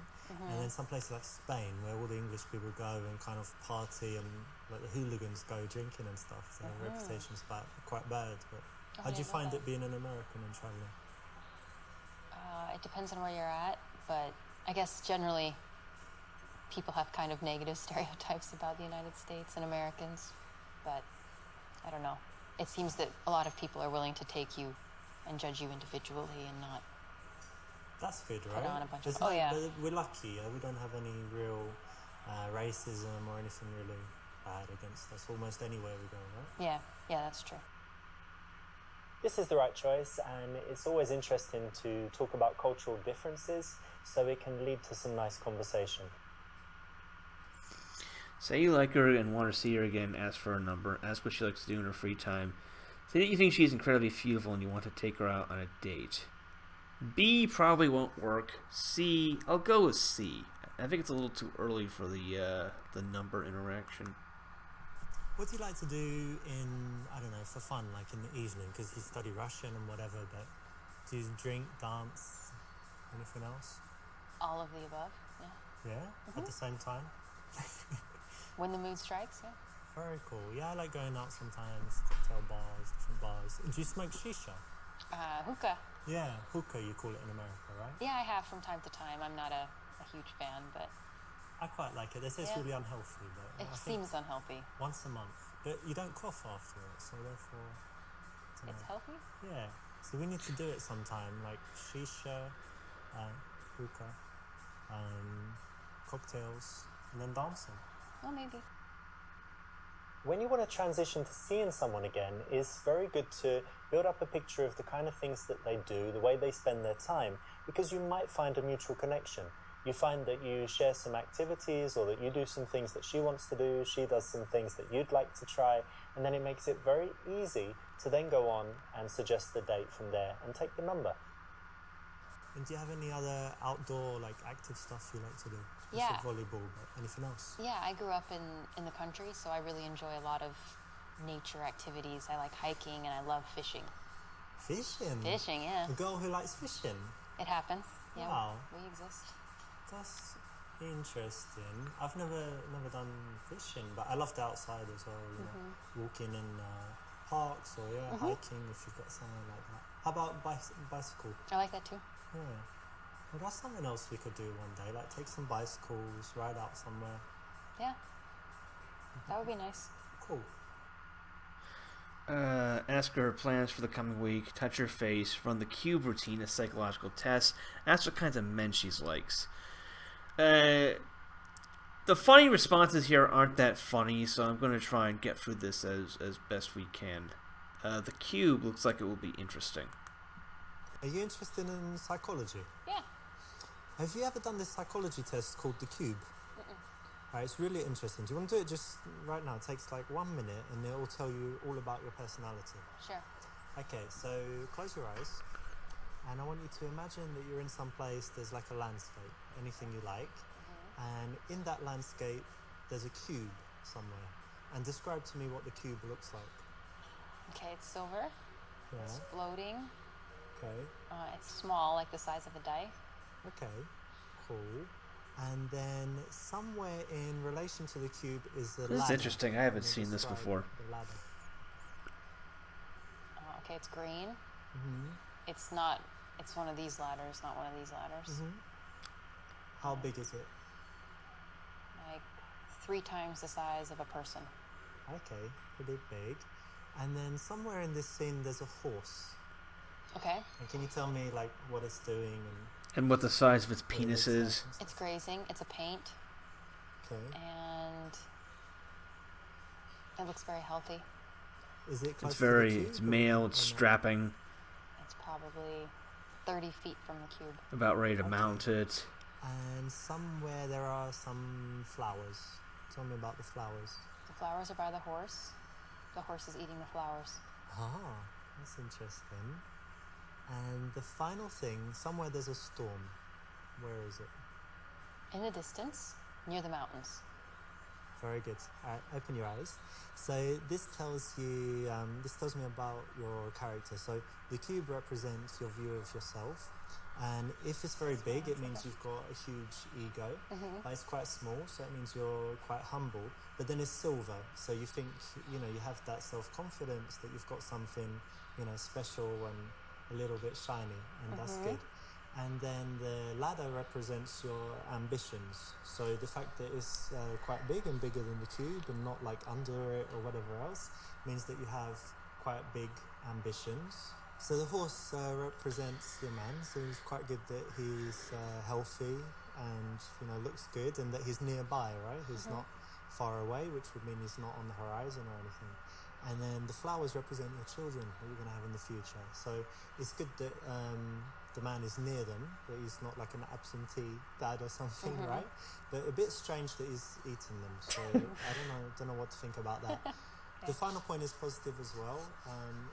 and then some places like Spain where all the English people go and kind of party and like the hooligans go drinking and stuff. So the reputation's quite bad. But how do you find it being an American and traveling? It depends on where you're at, but I guess generally people have kind of negative stereotypes about the United States and Americans, but I don't know. It seems that a lot of people are willing to take you and judge you individually and not... That's good, right? Put on a bunch of- There's yeah. We're lucky. We don't have any real racism or anything really bad against us almost anywhere we go, right? Yeah, that's true. This is the right choice, and it's always interesting to talk about cultural differences so it can lead to some nice conversation. Say you like her and want to see her again, ask for her number, ask what she likes to do in her free time. Say that you think she's incredibly beautiful and you want to take her out on a date. B probably won't work. C, I'll go with C. I think it's a little too early for the number interaction. What do you like to do in, I don't know, for fun, like in the evening? Because you study Russian and whatever, but do you drink, dance, anything else? All of the above, yeah. Yeah? At the same time? When the mood strikes, yeah. Very cool. Yeah, I like going out sometimes, cocktail bars, different bars. Do you smoke shisha? Hookah. Yeah, hookah you call it in America, right? Yeah, I have from time to time. I'm not a huge fan, but I quite like it. They say it's Yeah. really unhealthy, but it I think seems unhealthy. once a month. But you don't cough after it, so therefore... I don't It's know. healthy? Yeah, so we need to do it sometime, like shisha, hookah, cocktails, and then dancing. Well, maybe. When you want to transition to seeing someone again, it's very good to build up a picture of the kind of things that they do, the way they spend their time, because you might find a mutual connection. you find that you share some activities, or that you do some things that she wants to do, she does some things that you'd like to try, and then it makes it very easy to then go on and suggest the date from there and take the number. And do you have any other outdoor, like, active stuff you like to do? You Yeah. said volleyball, but anything else? Yeah, I grew up in the country, so I really enjoy a lot of nature activities. I like hiking and I love fishing. Fishing? Fishing, yeah. A girl who likes fishing? It happens. Yeah, Wow. we exist. That's interesting. I've never done fishing, but I love the outside as well, you know, walking in parks or hiking if you've got somewhere like that. How about bicycle? I like that too. Yeah. Well, that's something else we could do one day, like take some bicycles, ride out somewhere. Yeah. That would be nice. Cool. Ask her plans for the coming week, touch her face, run the cube routine, a psychological test, ask what kinds of men she likes. The funny responses here aren't that funny, so I'm going to try and get through this as best we can. The cube looks like it will be interesting. Are you interested in psychology? Yeah. Have you ever done this psychology test called the cube? Right, it's really interesting. Do you want to do it just right now? It takes like 1 minute and it will tell you all about your personality. Sure. Okay, so close your eyes and I want you to imagine that you're in some place, there's like a landscape, anything you like, and in that landscape there's a cube somewhere. And describe to me what the cube looks like. Okay, it's silver. Yeah. It's floating. Okay. It's small, like the size of a die. Okay. Cool. And then somewhere in relation to the cube is the ladder. This is interesting. I haven't Can you seen this describe before. The ladder. Okay, it's green. Mm-hmm. It's not. It's one of these ladders, not one of these ladders. Mm-hmm. How big is it? Like 3 times the size of a person. Okay, pretty big. And then somewhere in this scene there's a horse. Okay. And can you tell me like what it's doing And what the size of its what it penis looks like is. and stuff? It's grazing. It's a paint, Okay. and it looks very healthy. Is it close It's to the very, cube it's or- male, or it's not? strapping, It's probably 30 feet from the cube. about ready to Okay. mount it. And somewhere there are some flowers. Tell me about the flowers. The flowers are by the horse. The horse is eating the flowers. Ah, that's interesting. And the final thing, somewhere there's a storm. Where is it? In the distance, near the mountains. Very good. All right, open your eyes. So this tells you, this tells me about your character. So the cube represents your view of yourself. And if it's very big, it means you've got a huge ego. But it's quite small, so it means you're quite humble. But then it's silver, so you think, you know, you have that self-confidence that you've got something, you know, special and a little bit shiny, and that's good. And then the ladder represents your ambitions. So the fact that it's quite big and bigger than the cube and not like under it or whatever else means that you have quite big ambitions. So the horse represents your man, so it's quite good that he's healthy and, you know, looks good, and that he's nearby, right? He's not far away, which would mean he's not on the horizon or anything. And then the flowers represent your children that you're going to have in the future. So it's good that the man is near them, that he's not like an absentee dad or something, right? But a bit strange that he's eating them. So I don't know what to think about that. The final point is positive as well.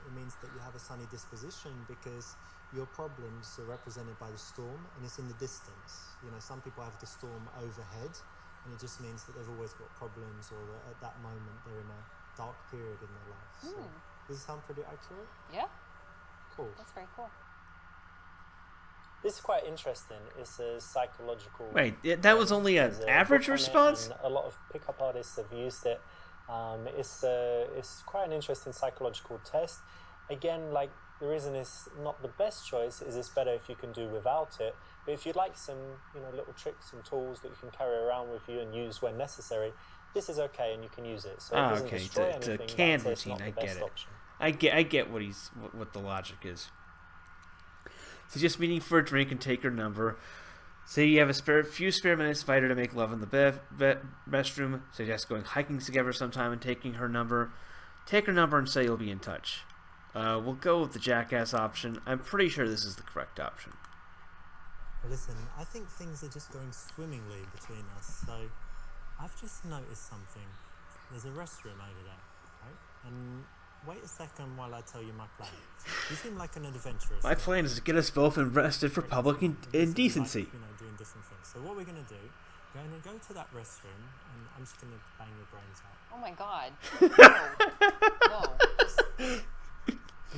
It means that you have a sunny disposition because your problems are represented by the storm, and it's in the distance. You know, some people have the storm overhead, and it just means that they've always got problems, or that at that moment they're in a dark period in their life. So does it sound pretty accurate? Yeah, Cool. that's very cool. This is quite interesting. It's a psychological... Wait, that was only an There's a average book on it, response? and a lot of pickup artists have used it. It's quite an interesting psychological test. Again, like, the reason it's not the best choice is it's better if you can do without it. But if you'd like some, you know, little tricks and tools that you can carry around with you and use when necessary, this is okay and you can use it. So it doesn't Okay, destroy the anything, canned but it's routine, not I the get best it. option. I get what the logic is. Suggest meeting for a drink and take her number. Say you have a few spare minutes, invite her to make love in the restroom. Suggest going hiking together sometime and taking her number. Take her number and say you'll be in touch. We'll go with the jackass option. I'm pretty sure this is the correct option. Well, listen, I think things are just going swimmingly between us, so I've just noticed something. There's a restroom over there, right? And wait a second while I tell you my plan. You seem like an adventurous. My plan is to get us both arrested for public indecency. Like, doing different things. So what we're going to do, we're going to go to that restroom, and I'm just going to bang your brains out. Oh my god. No.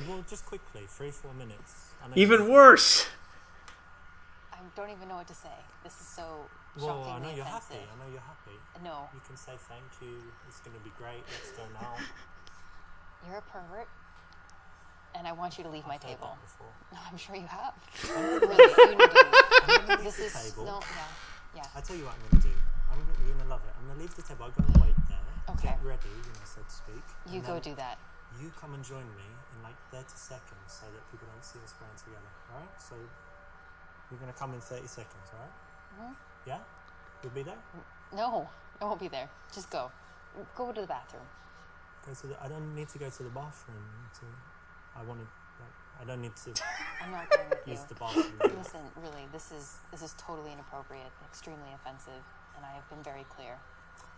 Well, just quickly, 3-4 minutes. Even worse. I don't even know what to say. This is so Well, shockingly I know you're offensive. happy. I know you're happy. No. You can say thank you. It's going to be great. Let's go now. You're a pervert, and I want you to leave my I've heard table. that before. I'm sure you have. Really, you need to leave. I'm going to leave This the is table. no, yeah. I tell you what I'm going to do. You're going to love it. I'm going to leave the table. I'll go and wait there. Okay. Get ready, so to speak. You and go then do that. You come and join me in like 30 seconds so that people don't see us going together. Alright? So you're going to come in 30 seconds, alright? Mhm. Yeah? You'll be there? No, I won't be there. Just go. Go to the bathroom. I don't need to go to the bathroom. I don't need to I'm not going with you. use the bathroom. Listen, really, this is totally inappropriate, extremely offensive, and I have been very clear.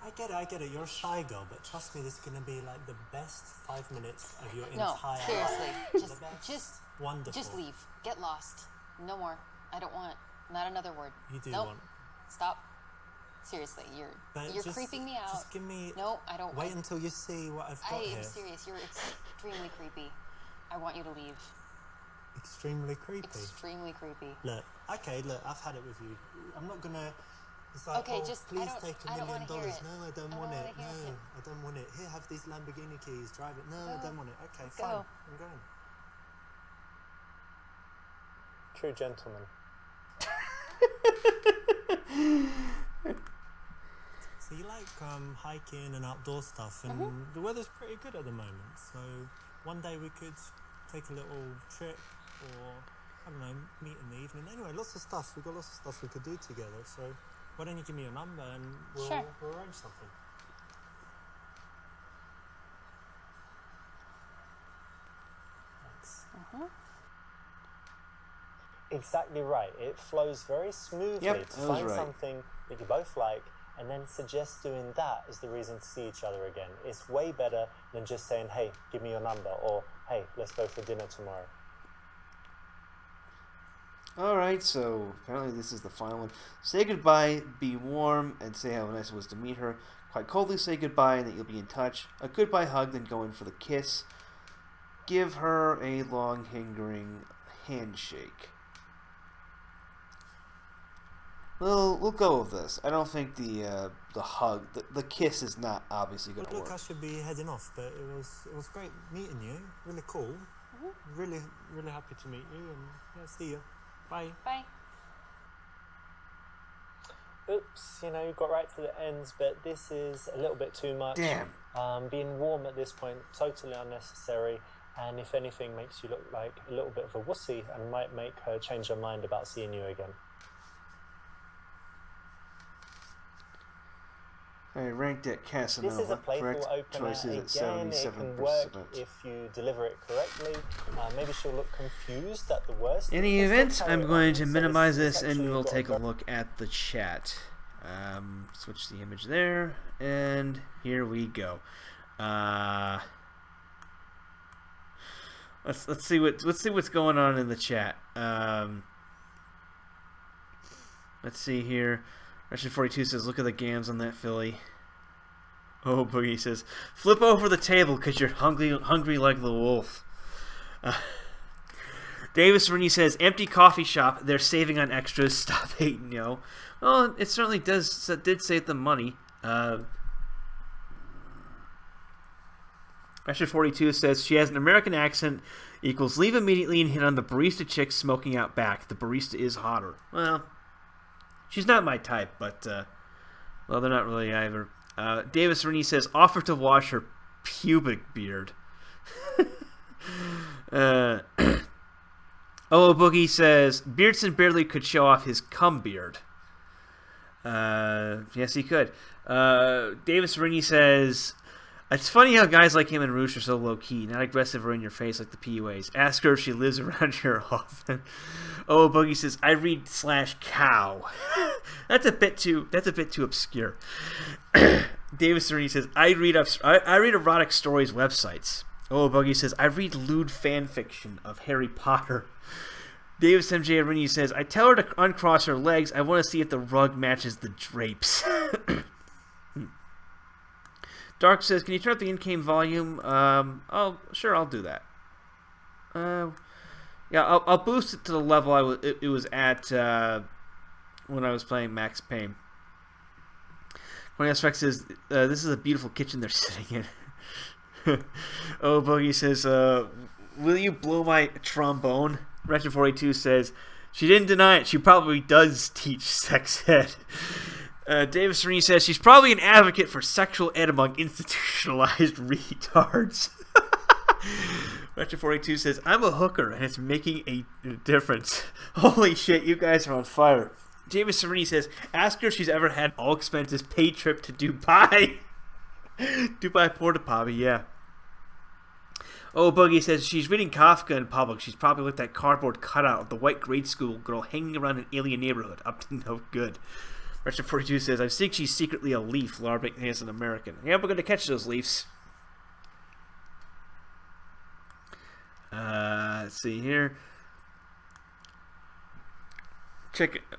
I get it. You're a shy girl, but trust me, this is going to be like the best 5 minutes of your No, entire seriously, life. just Wonderful. Just leave. Get lost. No more. I don't want. Not another word. You do Nope. want. Stop. Seriously, you're Just, creeping me out. Just give me. No, I don't. Wait until you see what I've got I here. am serious. You're extremely creepy. I want you to leave. Extremely creepy. Extremely creepy. Look, I've had it with you. I'm not gonna. It's like, Okay, oh, just- please I don't- take $1 I don't million. wanna hear it. No, I don't I want don't it. wanna hear No, it. I don't want it. Here, have these Lamborghini keys. Drive it. No, I Go. don't want it. Okay, Go. fine. I'm going. True gentleman. So you like hiking and outdoor stuff, and the weather's pretty good at the moment. So one day we could take a little trip, or I don't know, meet in the evening. Anyway, lots of stuff. We've got lots of stuff we could do together. So why don't you give me your number and we'll Sure. arrange something. Thanks. Exactly right. It flows very smoothly Yep, to that was find right. something that you both like and then suggest doing that as the reason to see each other again. It's way better than just saying, hey, give me your number, or hey, let's go for dinner tomorrow. Alright, so apparently this is the final one. Say goodbye, be warm, and say how nice it was to meet her. Quite coldly say goodbye and that you'll be in touch. A goodbye hug, then go in for the kiss. Give her a long, lingering handshake. We'll go with this. I don't think the hug, the kiss is not obviously going to Look, work. I should be heading off, but it was great meeting you. Really cool. Really happy to meet you, and yeah, see you. Bye. Bye. Oops, you got right to the ends, but this is a little bit too much. Damn. Being warm at this point, totally unnecessary, and if anything, makes you look like a little bit of a wussy and might make her change her mind about seeing you again. I ranked at Casanova. This is a playful Correct opener. choice is at Again, it 77%. can work if you deliver it correctly. Maybe she'll look confused at the worst. In any It's event, still I'm carry going on, to so minimize it's this and actually we'll got take a very- look at the chat. Switch the image there, and here we go. Let's see what's going on in the chat. Let's see here. Russian42 says, "Look at the gams on that filly." Oh, Boogie says, "Flip over the table because you're hungry like the wolf." Davis Rennie says, "Empty coffee shop. They're saving on extras. Stop hating, yo." Well, it certainly did save them money. Russia42 says, "She has an American accent equals leave immediately and hit on the barista chick smoking out back. The barista is hotter." Well, she's not my type, but, well, they're not really either. Davis Rennie says, "Offer to wash her pubic beard." Oh, Boogie says, "Beardson barely could show off his cum beard." Yes, he could. Davis Rennie says, It's funny how guys like him and Roosh are so low-key, not aggressive or in your face like the PUAs. Ask her if she lives around here often. Oh, Boogie says, I read /cow. That's a bit too obscure. David Serini says, I read erotic stories websites. Oh, Boogie says, I read lewd fan fiction of Harry Potter. Davis MJ Arini says, I tell her to uncross her legs. I want to see if the rug matches the drapes. Dark says, can you turn up the in-game volume? Oh, sure, I'll do that. Yeah, I'll boost it to the level it was at when I was playing Max Payne. Cornelius Rex says, this is a beautiful kitchen they're sitting in. Oh, Boogie says, will you blow my trombone? Wretched42 says, she didn't deny it. She probably does teach sex ed. Davis Serene says, she's probably an advocate for sexual ed among institutionalized retards. Wretched42 says, I'm a hooker and it's making a difference. Holy shit, you guys are on fire. Davis Serene says, ask her if she's ever had all expenses paid trip to Dubai. Dubai Porta Potty, yeah. Oh, Boogie says, she's reading Kafka in public. She's probably like that cardboard cutout of the white grade school girl hanging around an alien neighborhood. Up to no good. Wretched42 says, I think she's secretly a leaf larvaing as an American. Yeah, we're going to catch those leafs. Let's see here.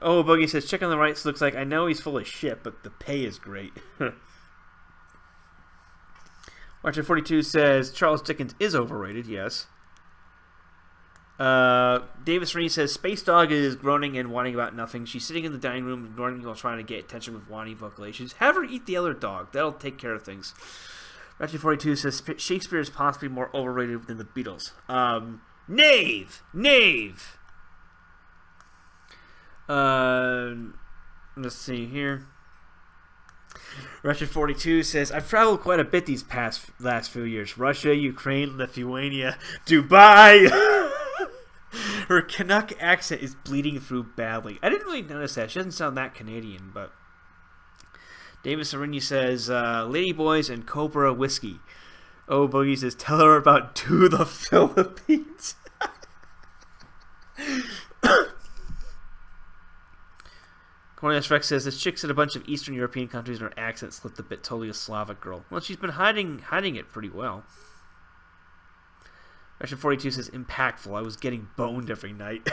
Oh, Boogie says, check on the right. Looks like, I know he's full of shit, but the pay is great. Wretched42 says, Charles Dickens is overrated, yes. Davis Reed says, Space Dog is groaning and whining about nothing. She's sitting in the dining room, ignoring me while trying to get attention with whiny vocalations. Have her eat the other dog. That'll take care of things. Wretched42 says, Shakespeare is possibly more overrated than the Beatles. Knave! Let's see here. Wretched42 says, I've traveled quite a bit these last few years. Russia, Ukraine, Lithuania, Dubai. Her Canuck accent is bleeding through badly. I didn't really notice that. She doesn't sound that Canadian, but... Davis Arini says, Ladyboys and Cobra Whiskey. Oh, Boogie says, tell her about To the Philippines. Cornelius Rex says, this chick's in a bunch of Eastern European countries and her accent slipped a bit, totally a Slavic girl. Well, she's been hiding it pretty well. Wretched42 says, impactful. I was getting boned every night.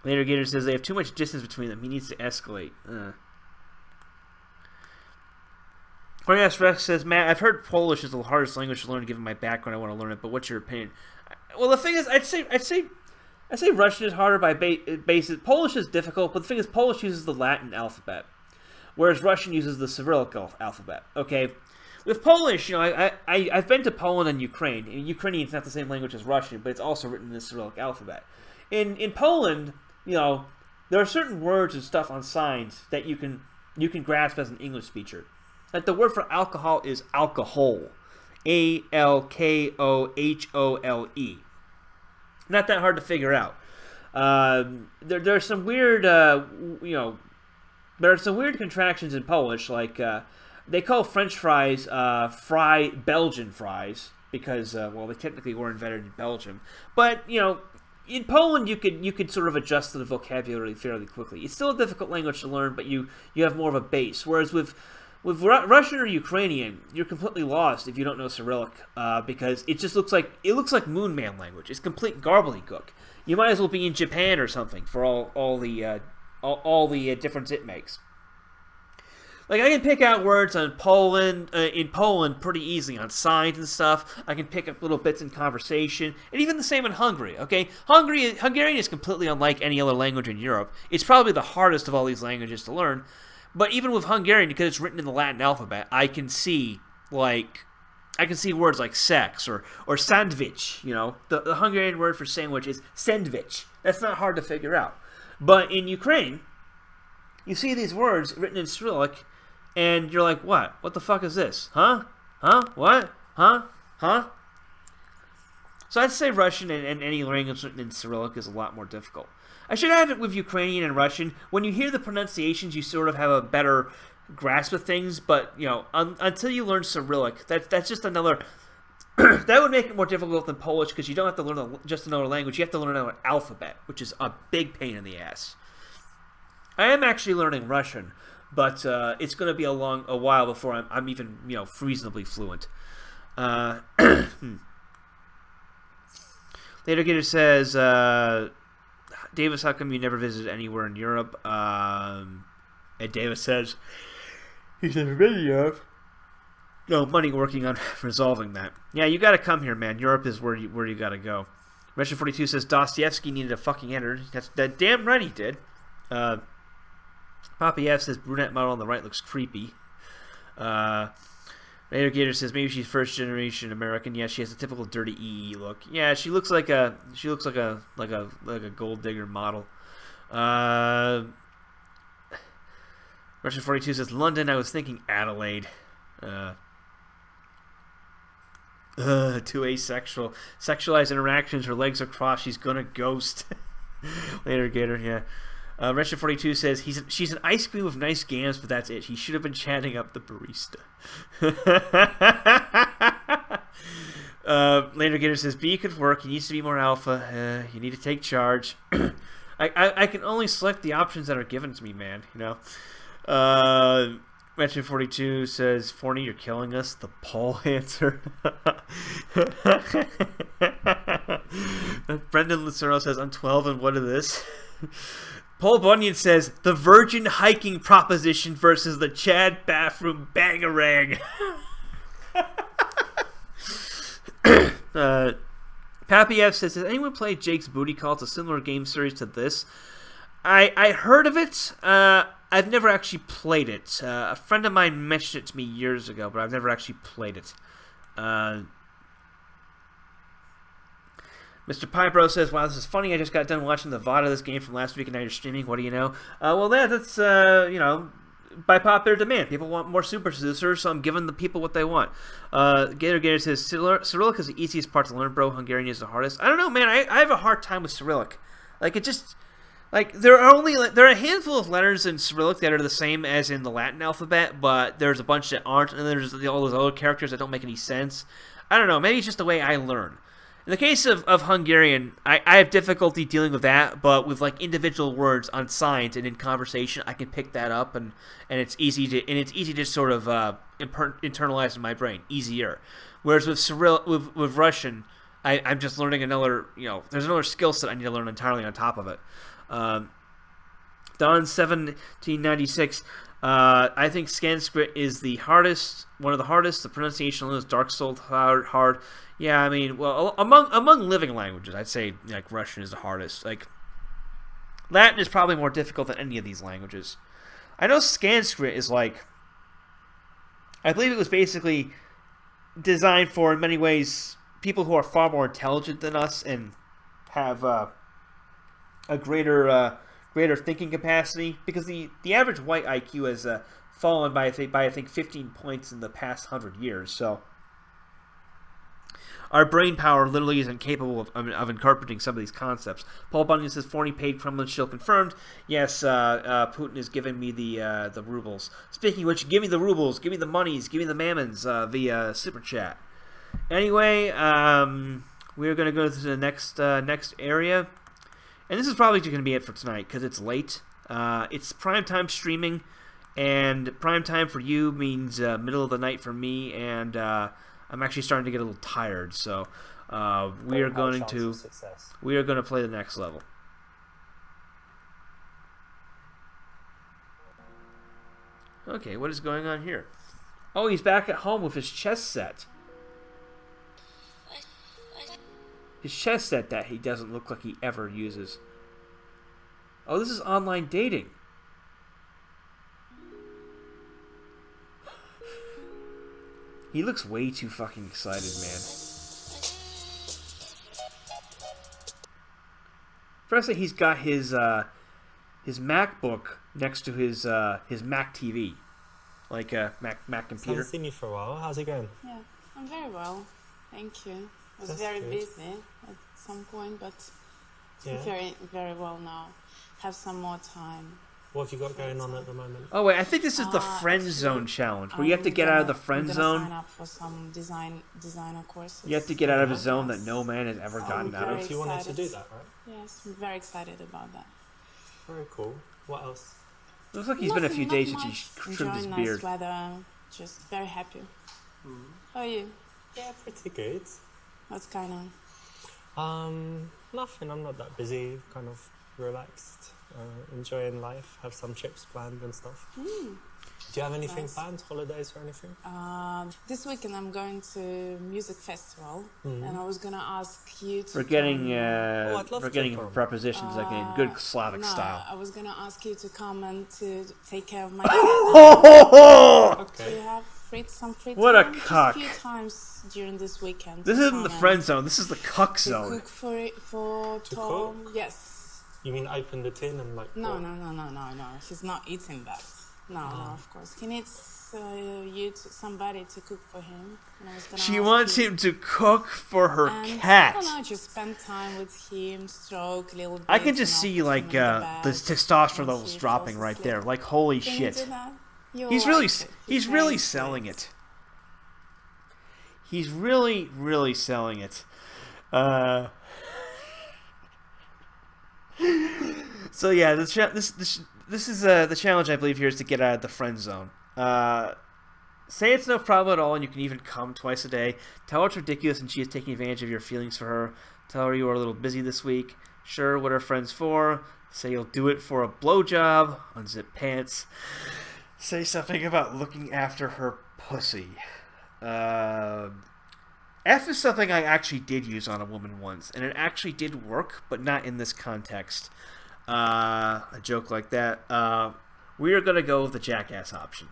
Later Gator says, they have too much distance between them. He needs to escalate. Cornelius Rex says, Matt, I've heard Polish is the hardest language to learn given my background. I want to learn it, but what's your opinion? Well, the thing is, I'd say Russian is harder by basis. Polish is difficult, but the thing is, Polish uses the Latin alphabet, whereas Russian uses the Cyrillic alphabet. Okay, with Polish, you know, I've been to Poland and Ukraine. And Ukrainian is not the same language as Russian, but it's also written in the Cyrillic alphabet. In Poland, you know, there are certain words and stuff on signs that you can grasp as an English speaker. Like the word for alcohol is alcohol, ALKOHOLE. Not that hard to figure out. There are some weird, there are some weird contractions in Polish, like they call French fries Belgian fries because, well, they technically were invented in Belgium. But you know, in Poland, you could sort of adjust to the vocabulary fairly quickly. It's still a difficult language to learn, but you have more of a base. Whereas with Russian or Ukrainian, you're completely lost if you don't know Cyrillic, because it just looks like Moon Man language. It's complete gobbledygook. You might as well be in Japan or something for all the difference it makes. Like I can pick out words on in Poland pretty easily on signs and stuff. I can pick up little bits in conversation, and even the same in Hungary. Okay, Hungarian is completely unlike any other language in Europe. It's probably the hardest of all these languages to learn. But even with Hungarian, because it's written in the Latin alphabet, I can see words like sex or sandwich. You know, the Hungarian word for sandwich is sandwich. That's not hard to figure out. But in Ukraine, you see these words written in Cyrillic, and you're like, what? What the fuck is this? Huh? What? Huh? So I'd say Russian and any language written in Cyrillic is a lot more difficult. I should add that with Ukrainian and Russian, when you hear the pronunciations, you sort of have a better grasp of things, but until you learn Cyrillic, that's just another. That would make it more difficult than Polish because you don't have to learn just another language. You have to learn another alphabet, which is a big pain in the ass. I am actually learning Russian, but it's going to be a while before I'm even reasonably fluent. Later Gator says, Davis, how come you never visited anywhere in Europe? And Davis says, he's never been in Europe. No, money working on resolving that. Yeah, you got to come here, man. Europe is where you got to go. Russian 42 says Dostoevsky needed a fucking editor. That's damn right he did. Poppy F says brunette model on the right looks creepy. Raider Gator says maybe she's first generation American. Yeah, she has a typical dirty EE look. Yeah, she looks like a gold digger model. Russian 42 says London. I was thinking Adelaide. Too asexual. Sexualized interactions. Her legs are crossed. She's gonna ghost. Later, Gator. Yeah. Russian 42 says she's an ice cream with nice gams, but that's it. He should have been chatting up the barista. Later, Gator says B could work. He needs to be more alpha. You need to take charge. I can only select the options that are given to me, man. Mention 42 says, Forney, you're killing us. The Paul answer. Brendan Lucero says, I'm 12 and what is this? Paul Bunyan says, the virgin hiking proposition versus the Chad bathroom bangarang. Pappy F says, has anyone played Jake's Booty Call? It's a similar game series to this. I heard of it. I've never actually played it. A friend of mine mentioned it to me years ago, but I've never actually played it. Mr. Piebro says, wow, this is funny. I just got done watching the VOD of this game from last week, and now you're streaming. What do you know? Well, that's, by popular demand. People want more Super Seducer, so I'm giving the people what they want. Gator says, Cyrillic is the easiest part to learn, bro. Hungarian is the hardest. I don't know, man. I have a hard time with Cyrillic. It just... there are a handful of letters in Cyrillic that are the same as in the Latin alphabet, but there's a bunch that aren't, and there's all those other characters that don't make any sense. I don't know. Maybe it's just the way I learn. In the case of Hungarian, I have difficulty dealing with that, but with individual words on signs and in conversation, I can pick that up, and it's easy to sort of internalize in my brain, easier. Whereas with with Russian, I'm just learning another. There's another skill set I need to learn entirely on top of it. Don 1796. I think Sanskrit is one of the hardest. The pronunciation is dark souled hard. Yeah, I mean, well, among living languages, I'd say Russian is the hardest. Latin is probably more difficult than any of these languages. I know Sanskrit is I believe it was basically designed for, in many ways, people who are far more intelligent than us and have a greater thinking capacity, because the average white IQ has fallen by I think 15 points in the past 100 years. So our brain power literally isn't capable of incorporating some of these concepts. Paul Bunyan says, Forney paid Kremlin shield confirmed. Yes, Putin is giving me the rubles. Speaking of which, give me the rubles, give me the monies, give me the mammons via Super Chat. Anyway, we're going to go to the next area. And this is probably going to be it for tonight because it's late. It's primetime streaming, and primetime for you means middle of the night for me, and I'm actually starting to get a little tired. So we are going to play the next level. Okay, what is going on here? Oh, he's back at home with his chess set. His chess set that he doesn't look like he ever uses. Oh, this is online dating. He looks way too fucking excited, man. Firstly, he's got his MacBook next to his Mac TV, like a Mac computer. Haven't seen you for a while. How's it going? Yeah, I'm very well, thank you. I was That's very good. busy at some point, but Yeah. very, very well now. Have some more time. What have you got going on at the moment? Oh wait, I think this is the friend zone challenge, where you have to get out of the friend zone. Sign up for some designer courses. You have to get out of a zone that no man has ever gotten out of. If you wanted to do that, right? Yes, I'm very excited about that. Very cool. What else? Looks like he's been a few days since he trimmed his Enjoying beard. nice weather, just very happy. How are you? Yeah, pretty good. What's going on? Nothing. I'm not that busy. Kind of relaxed, enjoying life. Have some trips planned and stuff. Do you have anything planned? Holidays or anything? This weekend I'm going to music festival, and I was gonna ask you to. We're getting prepositions like in good Slavic style. I was gonna ask you to come and to take care of my. Okay. Do you have some free time? What a Just cuck. a few times during this weekend. This to isn't the come friend zone. This is the cuck and zone. cook for To Tom. cook? Yes. You mean open the tin and like? No. what? He's not eating that. No, of course. He needs somebody to cook for him. And I was gonna She ask wants you. him to cook for her And cat. I don't know, just spend time with him, stroke a little bit. I can just you know, see put like him in the the bed, testosterone and levels he dropping falls right asleep. there. Like holy Can you shit. do that? You'll He's like really it. he's very really sweet. selling it. He's really selling it. So yeah, this is the challenge I believe here is to get out of the friend zone. Say it's no problem at all, and you can even come twice a day. Tell her it's ridiculous and she is taking advantage of your feelings for her. Tell her you are a little busy this week. Sure, what are friends for? Say you'll do it for a blowjob. Unzip pants. Say something about looking after her pussy. F is something I actually did use on a woman once, and it actually did work, but not in this context. A joke like that. We are going to go with the jackass option.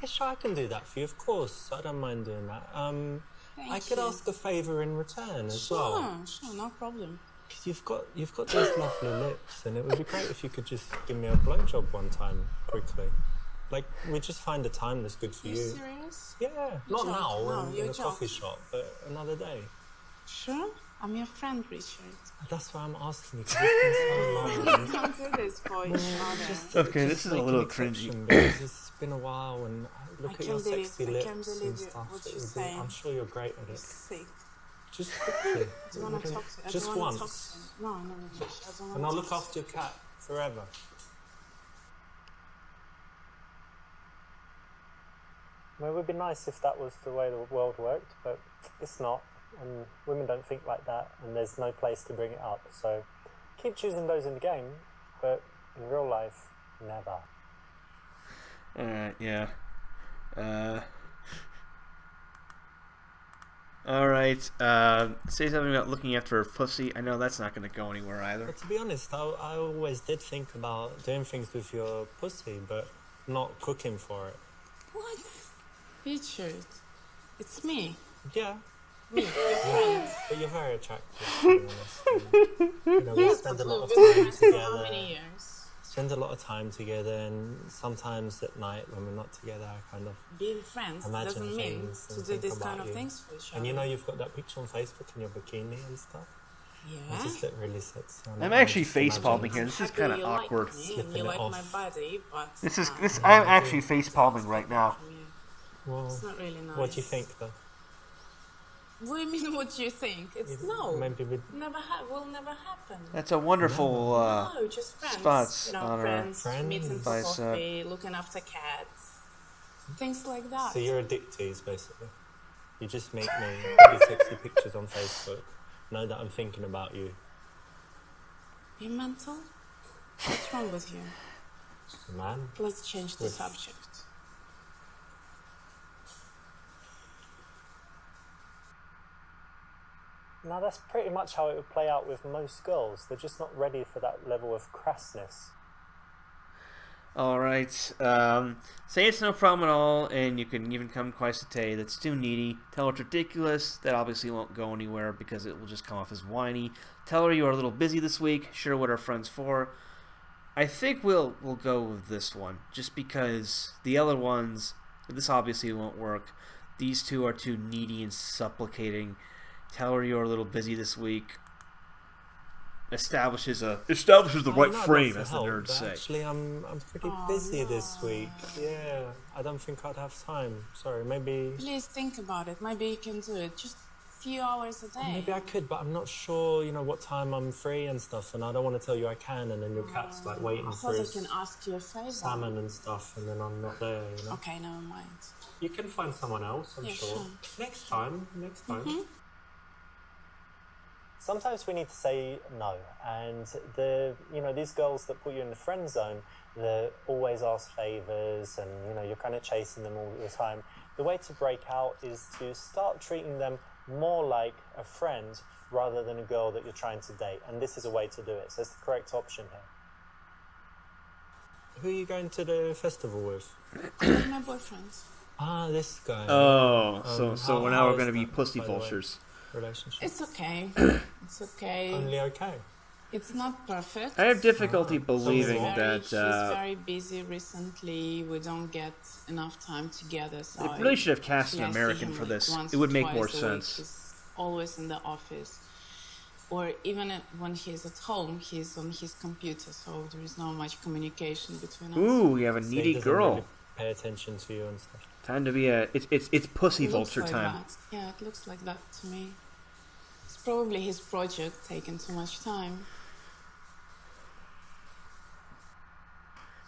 Yeah, sure, I can do that for you, of course. I don't mind doing that. I could you. ask a favour in return as well. Sure, no problem. 'Cause you've got these lovely lips, and it would be great if you could just give me a blowjob one time quickly. Like, we just find a time that's good for You you. serious? Yeah, not joking. now No, in you're a coffee joking. shop, but another day. Sure? I'm your friend, Richard. That's why I'm asking you. 'Cause it's been so long. Don't do this for each other. Okay, this is a Make little an exception, cringy. because it's been a while, and look I at your can't believe- sexy I lips can't and believe stuff. what It you're would be- saying. I'm sure you're great at You're it. sick. Just quickly. I don't want to talk to you. I Just don't want to once. talk to you. No, Josh, I don't want And I'll to look talk after your cat forever. I mean, it would be nice if that was the way the world worked, but it's not, and women don't think like that, and there's no place to bring it up. So keep choosing those in the game, but in real life, never. Alright, yeah. Alright, say something about looking after her pussy. I know that's not going to go anywhere either. But to be honest, I always did think about doing things with your pussy, but not cooking for it. What? Richard, it's me. Yeah, Me, your friend. but you're very attractive, to be honest. And, you know, we spend a lot of We've been time friends for how together. many years? Spend a lot of time together, and sometimes at night when we're not together, I kind of. Being friends Imagine doesn't mean things to and do think this kind about of you. things for each other. And you know, you've got that picture on Facebook in your bikini and stuff. You Yeah. just look really sexy. on I'm it. I actually just face imagine- palming here. This is Happy kind of you awkward. Like me and Slipping you it like off. my body, but I'm actually face palming right now. from you. Well, It's not really nice. what do you think, though? What do you mean? What do you think? It's no. Maybe we. Will never happen. That's a wonderful, No, just friends. spots you know, on her friends, Friends. meeting for bicep. coffee, looking after cats, things like that. So you're addictees, basically. You just make me put your sexy pictures on Facebook. Know that I'm thinking about you. You mental? What's wrong with you? Just a man. Let's change the With- subject. Now that's pretty much how it would play out with most girls. They're just not ready for that level of crassness. Alright, say it's no problem at all, and you can even come twice a day. That's too needy. Tell her it's ridiculous. That obviously won't go anywhere because it will just come off as whiny. Tell her you are a little busy this week. Sure, what are friends for? I think we'll go with this one, just because the other ones, this obviously won't work. These two are too needy and supplicating. Tell her you're a little busy this week. establishes the Oh, right I'd frame, love to as the help, nerds but say. actually, I'm pretty Oh, busy this no. week. Yeah, I don't think I'd have time. Sorry, maybe. Please think about it. Maybe you can do it. Just a few hours a day. Maybe I could, but I'm not sure, what time I'm free and stuff, and I don't want to tell you I can, and then your cat's like waiting I for thought I his can ask you a favor. salmon and stuff, and then I'm not there. Okay, never mind. You can find someone else, I'm Yeah, sure. sure. Next time. Sometimes we need to say no, and these girls that put you in the friend zone, they always ask favors, and you're kind of chasing them all the time. The way to break out is to start treating them more like a friend rather than a girl that you're trying to date, and this is a way to do it. So it's the correct option here. Who are you going to the festival with? My boyfriend. Ah, this guy. Oh, so now we're is going to be that, pussy by the way? vultures. Relationship. It's okay. It's okay. Only okay. It's not perfect. I have difficulty He's believing he's that very busy recently. We don't get enough time together. So they really should have cast an I see American him, for like, this. once It would or make twice more a week. sense. He's always in the office. Or even when he's at home, he's on his computer, so there is not much communication between us. Ooh, we have a So he needy doesn't girl. really pay attention to you and stuff. Time to be it's pussy It looks vulture like time. that. Yeah, it looks like that to me. It's probably his project taking too much time.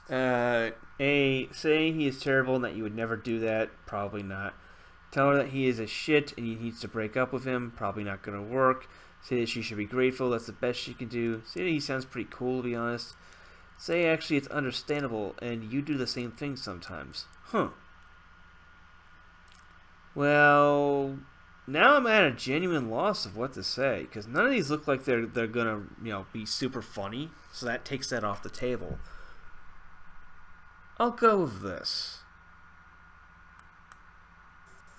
Saying he is terrible and that you would never do that, probably not. Tell her that he is a shit and he needs to break up with him, probably not gonna work. Say that she should be grateful, that's the best she can do. Say that he sounds pretty cool, to be honest. Say actually it's understandable and you do the same thing sometimes. Huh. Well, now I'm at a genuine loss of what to say, because none of these look like they're gonna be super funny, so that takes that off the table. I'll go with this.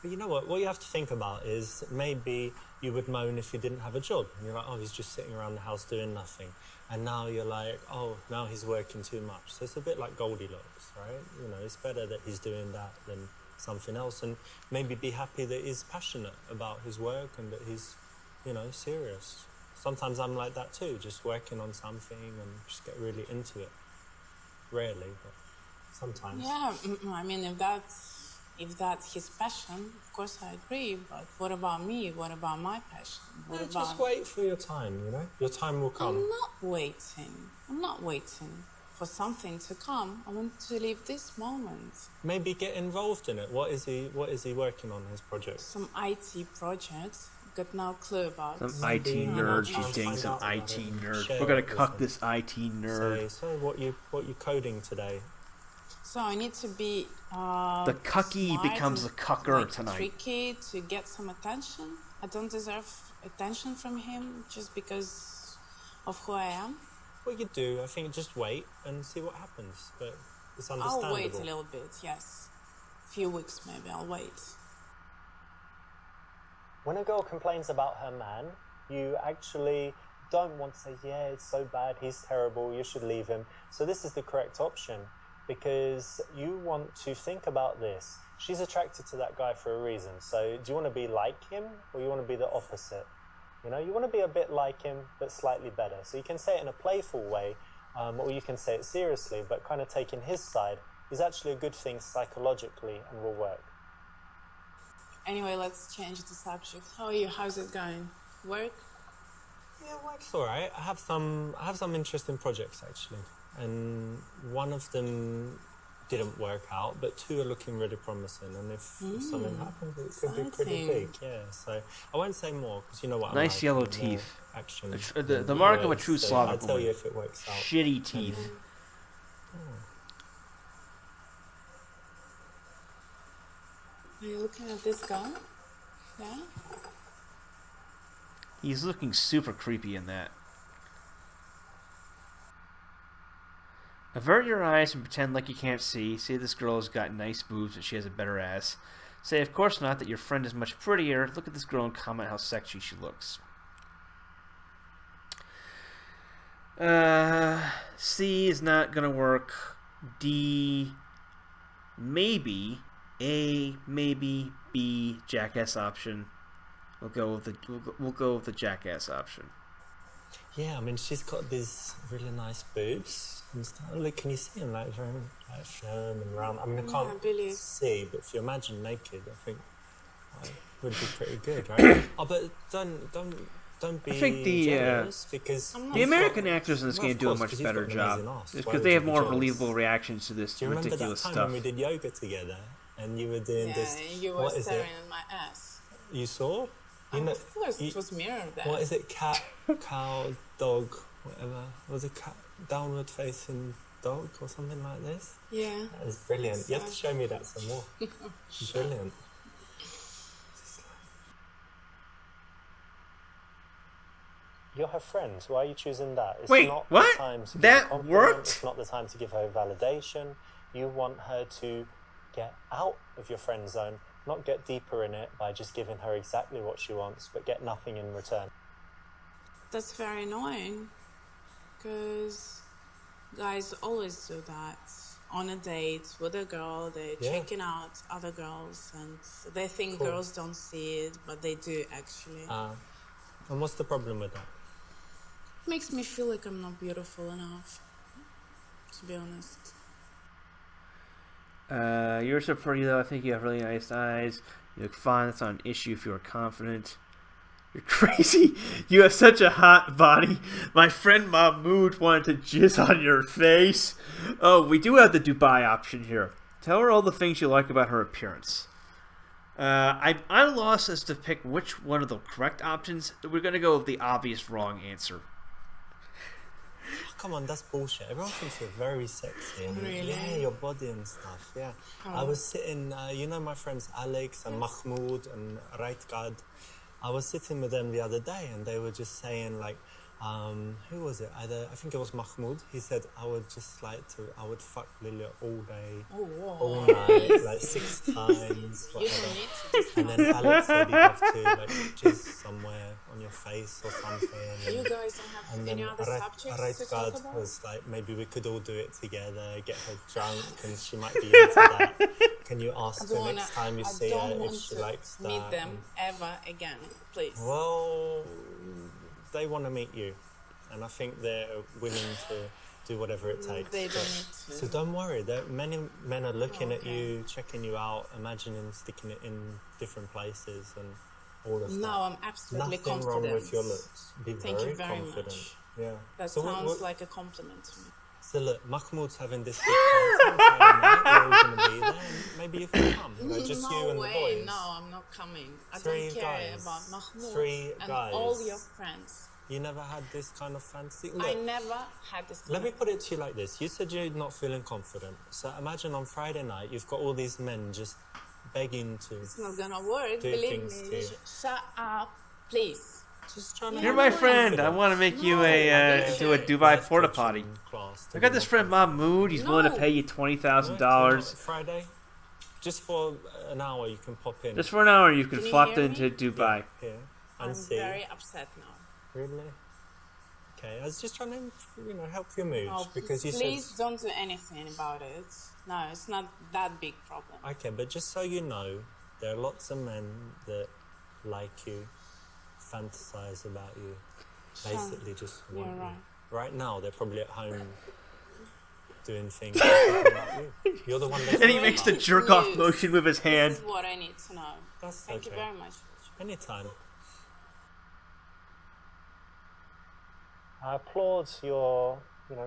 But you know what? What you have to think about is maybe you would moan if you didn't have a job. And you're like, oh, he's just sitting around the house doing nothing. And now you're like, oh, now he's working too much. So it's a bit like Goldilocks, right? It's better that he's doing that than something else. And maybe be happy that he's passionate about his work and that he's, serious. Sometimes I'm like that too, just working on something and just get really into it. Rarely, but sometimes. Yeah, I mean, if that's his passion, of course I agree. But what about me? What about my passion? What about? Just wait for your time, Your time will come. I'm not waiting for something to come. I want to live this moment. Maybe get involved in it. What is he working on, his project? Some IT projects. Got no clue about. Some IT nerd, she's dating some IT nerd. We're gonna cuck this IT nerd. So what you coding today? So I need to be The cucky smart becomes and, the cucker like, tonight. tricky to get some attention. I don't deserve attention from him just because of who I am. What you do, I think, just wait and see what happens. But it's understandable. I'll wait a little bit, yes. A few weeks maybe, I'll wait. When a girl complains about her man, you actually don't want to say, yeah, it's so bad, he's terrible, you should leave him. So this is the correct option, because you want to think about this. She's attracted to that guy for a reason. So do you want to be like him, or you want to be the opposite? You want to be a bit like him, but slightly better. So you can say it in a playful way, or you can say it seriously, but kind of taking his side is actually a good thing psychologically and will work. Anyway, let's change the subject. How are you? How's it going? Work? Yeah, work's all right. I have some interesting projects actually, and one of them didn't work out, but two are looking really promising. And if something happens, it could be pretty big. Yeah. So I won't say more because you know what I'm Nice like, yellow more teeth. Action. The mark of a true So Slavic I'll tell woman. you if it works out. Shitty teeth. Are you looking at this guy? Yeah? He's looking super creepy in that. Avert your eyes and pretend like you can't see. Say this girl has got nice boobs, but she has a better ass. Say, of course not, that your friend is much prettier. Look at this girl and comment how sexy she looks. C is not gonna work. D, maybe. A, maybe. B, jackass option. We'll go with the jackass option. Yeah, I mean, she's got these really nice boobs and stuff. Look, can you see them? Like, very like, firm and round. I mean, I can't really. see, but if you imagine naked, I think it would be pretty good, right? Oh, but don't be I think jealous, because the American actors in this Well, game of do a course, much 'cause you've better got an job. amazing arse. It's Why because would they you have be more jealous? believable reactions to this Do you remember that ridiculous time stuff. when we did yoga together and you were doing Yeah, this? you were What is it? staring at my ass. You saw? You know, Of course, you- it was mirrored there. What is it? Cat, cow, dog, whatever. Was it cat, downward facing dog or something like this? Yeah. That is brilliant. You have to show me that some more. Brilliant. You're her friends. Why are you choosing that? It's Wait, not what? the time to give That her compliment. worked? It's not the time to give her validation. You want her to get out of your friend zone, not get deeper in it by just giving her exactly what she wants, but get nothing in return. That's very annoying, because guys always do that. On a date with a girl, they're Yeah. checking out other girls, and they think Cool. girls don't see it, but they do actually. And what's the problem with that? Makes me feel like I'm not beautiful enough, to be honest. You're so pretty though. I think you have really nice eyes. You look fine. That's not an issue if you are confident. You're crazy. You have such a hot body. My friend Mahmood wanted to jizz on your face. Oh, we do have the Dubai option here. Tell her all the things you like about her appearance. I'm lost as to pick which one of the correct options. We're going to go with the obvious wrong answer. Come on, that's bullshit. Everyone thinks you're very sexy. And Really? Yeah, your body and stuff, yeah. I was sitting, you know my friends Alex and Mahmoud and Raitgad. I was sitting with them the other day and they were just saying like, who was it? I think it was Mahmoud. He said, I would fuck Lilia all day, Oh, whoa. all night, like 6 times, You whatever. don't need to discuss. And then Alex said he'd have to like jizz somewhere on your face or something. You And, guys don't have and any then other subjects to talk Raitgad about? was like, maybe we could all do it together, get her drunk, and she might be into that. Can you ask her next time you see her if she likes that? meet them ever again, please. Well, they want to meet you, and I think they're willing to do whatever it takes. They don't need to. So don't worry. Many men are looking at Okay. you, checking you out, imagining sticking it in different places and all of that. No, I'm absolutely Nothing confident. wrong with your looks. Be Thank very you very confident. much. Yeah. That So sounds like a compliment to me. So look, Mahmoud's having this big party Friday night. We're all going to be there. And maybe you can come. You know, just no you and way, the boys. no, I'm not coming. I 3 don't care guys. about Mahmoud 3 and guys. all your friends. You never had this kind of fantasy? I Look, never had this. let me put it to you like this. You said you're not feeling confident. So imagine on Friday night, you've got all these men just begging to... It's not gonna work. Do Believe things me. to you. Shut up, please. Just trying to You're have my more friend. I confidence. want to make you No, a do a bullshit. Dubai Life porta coaching potty. class to I got be this more friend confident. Mahmood. He's willing to No. pay you $20,000 Friday? Just for an hour you can pop in just for an hour. You can Can you flock hear into me? Dubai. here and I'm see. very upset now. Really? Okay, I was just trying to, help your moods No, because you please said... don't do anything about it. No, it's not that big problem. Okay, but just so you know, there are lots of men that like you, fantasize about you, basically just want You're you. right. Right now, they're probably at home doing things thinking about you. You're the one that... And he makes the jerk off News. motion with his hand. This is what I need to know. That's Thank you okay. very much. Anytime. I applaud your,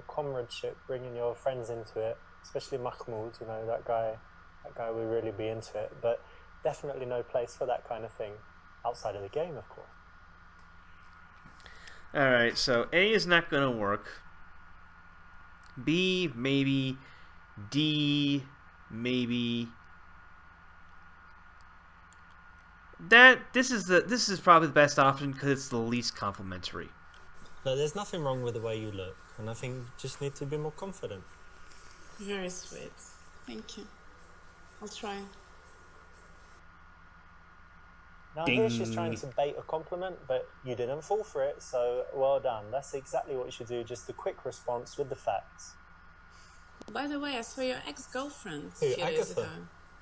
comradeship, bringing your friends into it, especially Mahmoud. That guy would really be into it. But definitely no place for that kind of thing outside of the game, of course. All right, so A is not going to work. B, maybe. D, maybe. This is probably the best option because it's the least complimentary. No, there's nothing wrong with the way you look, and I think you just need to be more confident. Very sweet. Thank you. I'll try. Now here she's trying to bait a compliment, but you didn't fall for it, so well done. That's exactly what you should do, just a quick response with the facts. By the way, I saw your ex-girlfriend Who, a few days Agatha? ago.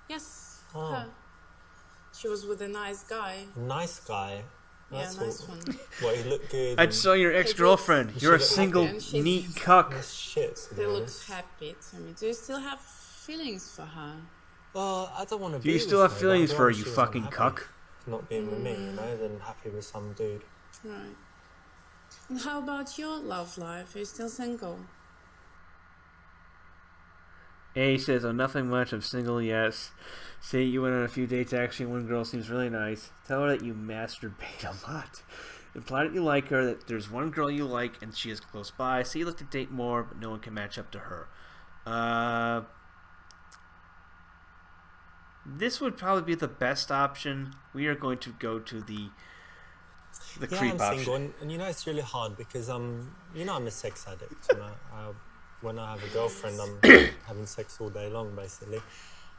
Yes, Oh. her. She was with a nice guy. Nice guy. Yeah, That's nice what, one. what, he looked good. I'd saw your ex-girlfriend. You're a She looked single, happy and she's- neat cuck. That's shit, to be They look honest. happy to me. Do you still have feelings for her? Well, I don't want to Do be you with still have her, but feelings I'd for her, rather you she wasn't fucking happy cuck? not being with me, than happy with some dude. Right. And how about your love life? Are you still single? A says, "Oh, nothing much. I'm single. Yes. Say you went on a few dates. Actually, one girl seems really nice. Tell her that you masturbate a lot. Imply that you like her. That there's one girl you like, and she is close by. Say you look to date more, but no one can match up to her. This would probably be the best option. We are going to go to the creep I'm option. single, and you know it's really hard because you know I'm a sex addict. You know, when I have a girlfriend, I'm having sex all day long, basically.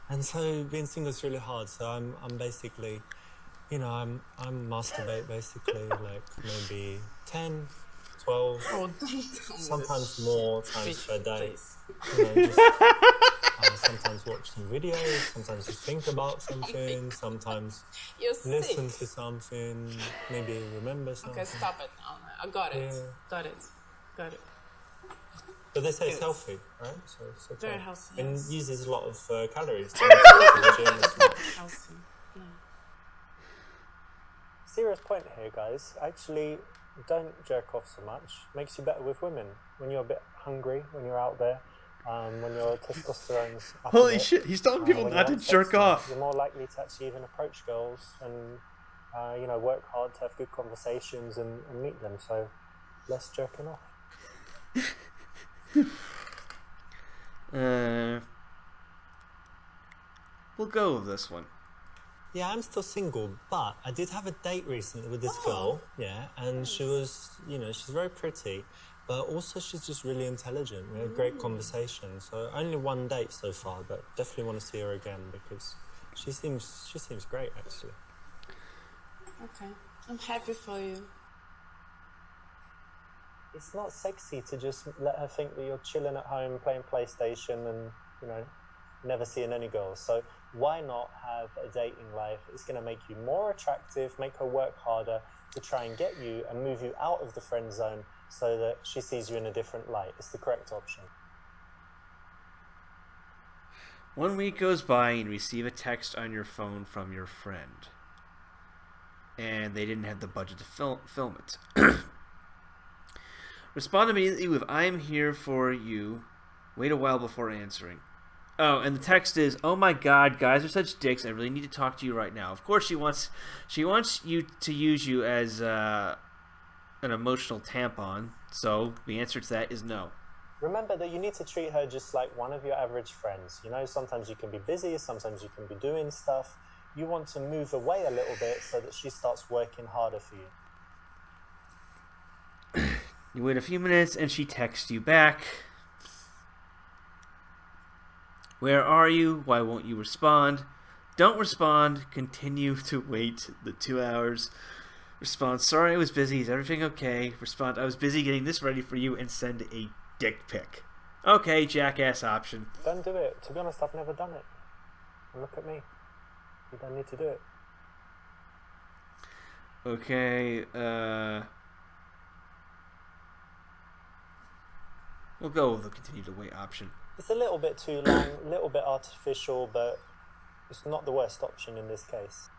And so being single is really hard. So I'm basically, you know, I'm masturbate basically like maybe 10, 12, Oh, don't tell me sometimes this more shit. times per day. Please. You know, just, sometimes watch some videos, sometimes just think about something, sometimes You're listen sick. to something, maybe remember something. Okay, stop it now. I got it. Yeah. Got it. Got it. But they say it's Good. healthy, right? So it's okay. Very healthy, And yes. uses a lot of calories. To the gym and stuff. Healthy. No. Serious point here, guys. Actually, don't jerk off so much. Makes you better with women. When you're a bit hungry, when you're out there, when your testosterone's up a Holy bit, shit! He's telling people when you not to want sex jerk more, off. You're more likely to actually even approach girls and you know, work hard to have good conversations and meet them. So, less jerking off. We'll go with this one. Yeah, I'm still single, but I did have a date recently with this girl. Yeah, and she was, you know, she's very pretty, but also she's just really intelligent. We had great conversation. So only one date so far, but definitely want to see her again because she seems great actually. Okay. I'm happy for you. It's not sexy to just let her think that you're chilling at home playing PlayStation and, you know, never seeing any girls. So why not have a dating life? It's going to make you more attractive, make her work harder to try and get you and move you out of the friend zone so that she sees you in a different light. It's the correct option. 1 week goes by and you receive a text on your phone from your friend. And they didn't have the budget to film it. Respond immediately with, "I am here for you." Wait a while before answering. Oh, and the text is, "Oh my god, guys are such dicks. I really need to talk to you right now." Of course she wants you to use you as an emotional tampon. So the answer to that is no. Remember that you need to treat her just like one of your average friends. You know, sometimes you can be busy, sometimes you can be doing stuff. You want to move away a little bit so that she starts working harder for you. You wait a few minutes and she texts you back. "Where are you? Why won't you respond?" Don't respond. Continue to wait the 2 hours. Respond, "Sorry, I was busy. Is everything okay?" Respond, "I was busy getting this ready for you," and send a dick pic. Okay, jackass option. Don't do it. To be honest, I've never done it. And look at me. You don't need to do it. Okay, we'll go with the continue to wait option. It's a little bit too long, a little bit artificial, but it's not the worst option in this case.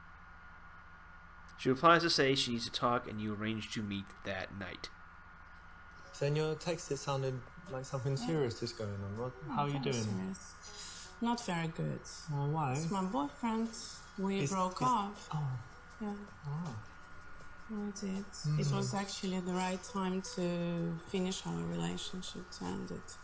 She replies to say she needs to talk and you arrange to meet that night. So in your text it sounded like something serious is going on. How are you doing? Serious. Not very good. Why? It's my boyfriend. We broke up. Oh. Yeah. Oh. We did. It was actually the right time to finish our relationship, to end it.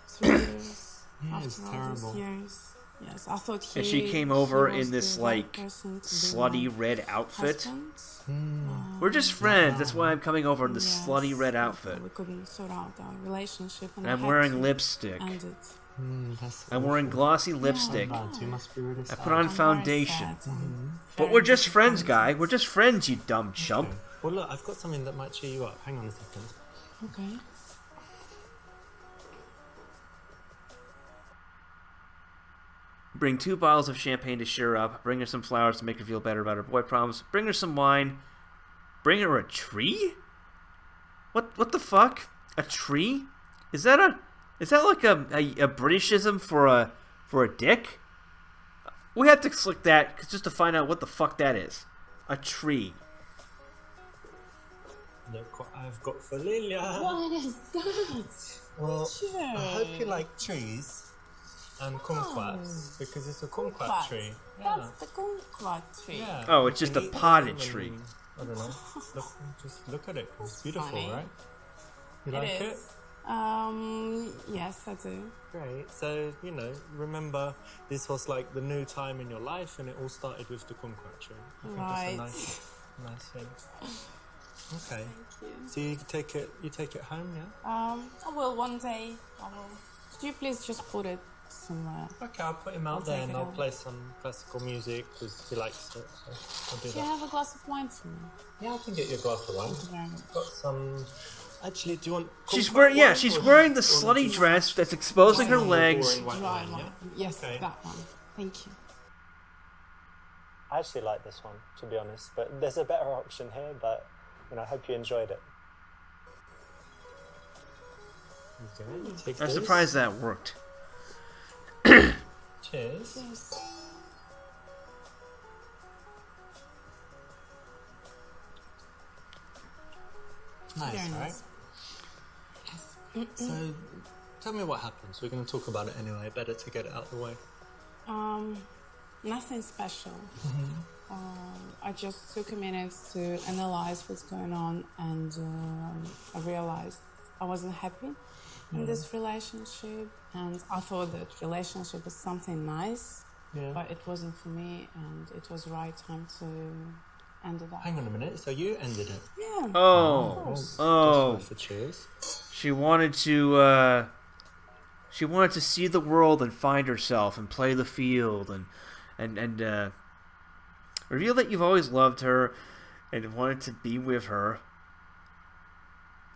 3 years Yeah, after it's all terrible. these years. Yes, I thought And she came over he was in this the right like person to be slutty my red outfit. husband. We're just friends. That's why I'm coming over in this Yes, slutty red but outfit. We couldn't sort out our relationship, and I'm I had wearing to lipstick. end it. I'm wearing glossy lipstick. You must be really I sad. put on I'm foundation. very sad. But Very we're just friends, disappointed. guy. We're just friends, you dumb chump. Okay. Well, look, I've got something that might cheer you up. Hang on a second. Okay. Bring 2 bottles of champagne to cheer her up. Bring her some flowers to make her feel better about her boy problems. Bring her some wine. Bring her a tree? What the fuck? A tree? Is that like a Britishism for a dick? We have to click that just to find out what the fuck that is. A tree. Look what I've got for Lilia. What is that? Well, Richard. I hope you like trees and kumquats because it's a kumquat tree. That's the kumquat tree. Yeah. Oh, it's You just can a eat them potted and- tree. I don't know. Just look at it. It's beautiful, funny. right? You like it? Yes, I do. Great. So, remember this was like the new time in your life and it all started with the kumquat tree. I think Right. that's a nice thing. Okay. Thank you. So you take it home, yeah? I will one day. I will. Could you please just put it somewhere? Okay, I'll put him out I'll there take and it I'll home. play some classical music because he likes it. So I'll do Do you that. have a glass of wine for me? Yeah, I can get you a glass of wine. Thank you very much. Got some. Actually, do you want? She's kumquat wearing wine she's or- wearing the or slutty just dress that's exposing her normal legs. boring white Dry wine, one. yeah? Yes, Okay. that one. Thank you. I actually like this one, to be honest, but there's a better option here, but I hope you enjoyed it. Okay, you take I'm this. surprised that worked. Cheers. Yes. Nice, Very right? nice. So, tell me what happens. We're going to talk about it anyway. Better to get it out of the way. Nothing special. I just took a minute to analyze what's going on, and I realized I wasn't happy in this relationship, and I thought that relationship was something nice, Yeah. but it wasn't for me, and it was the right time to end it up. Hang on a minute. So you ended it. Yeah. Oh, Just oh. for cheers. She wanted to see the world and find herself and play the field and reveal that you've always loved her and wanted to be with her.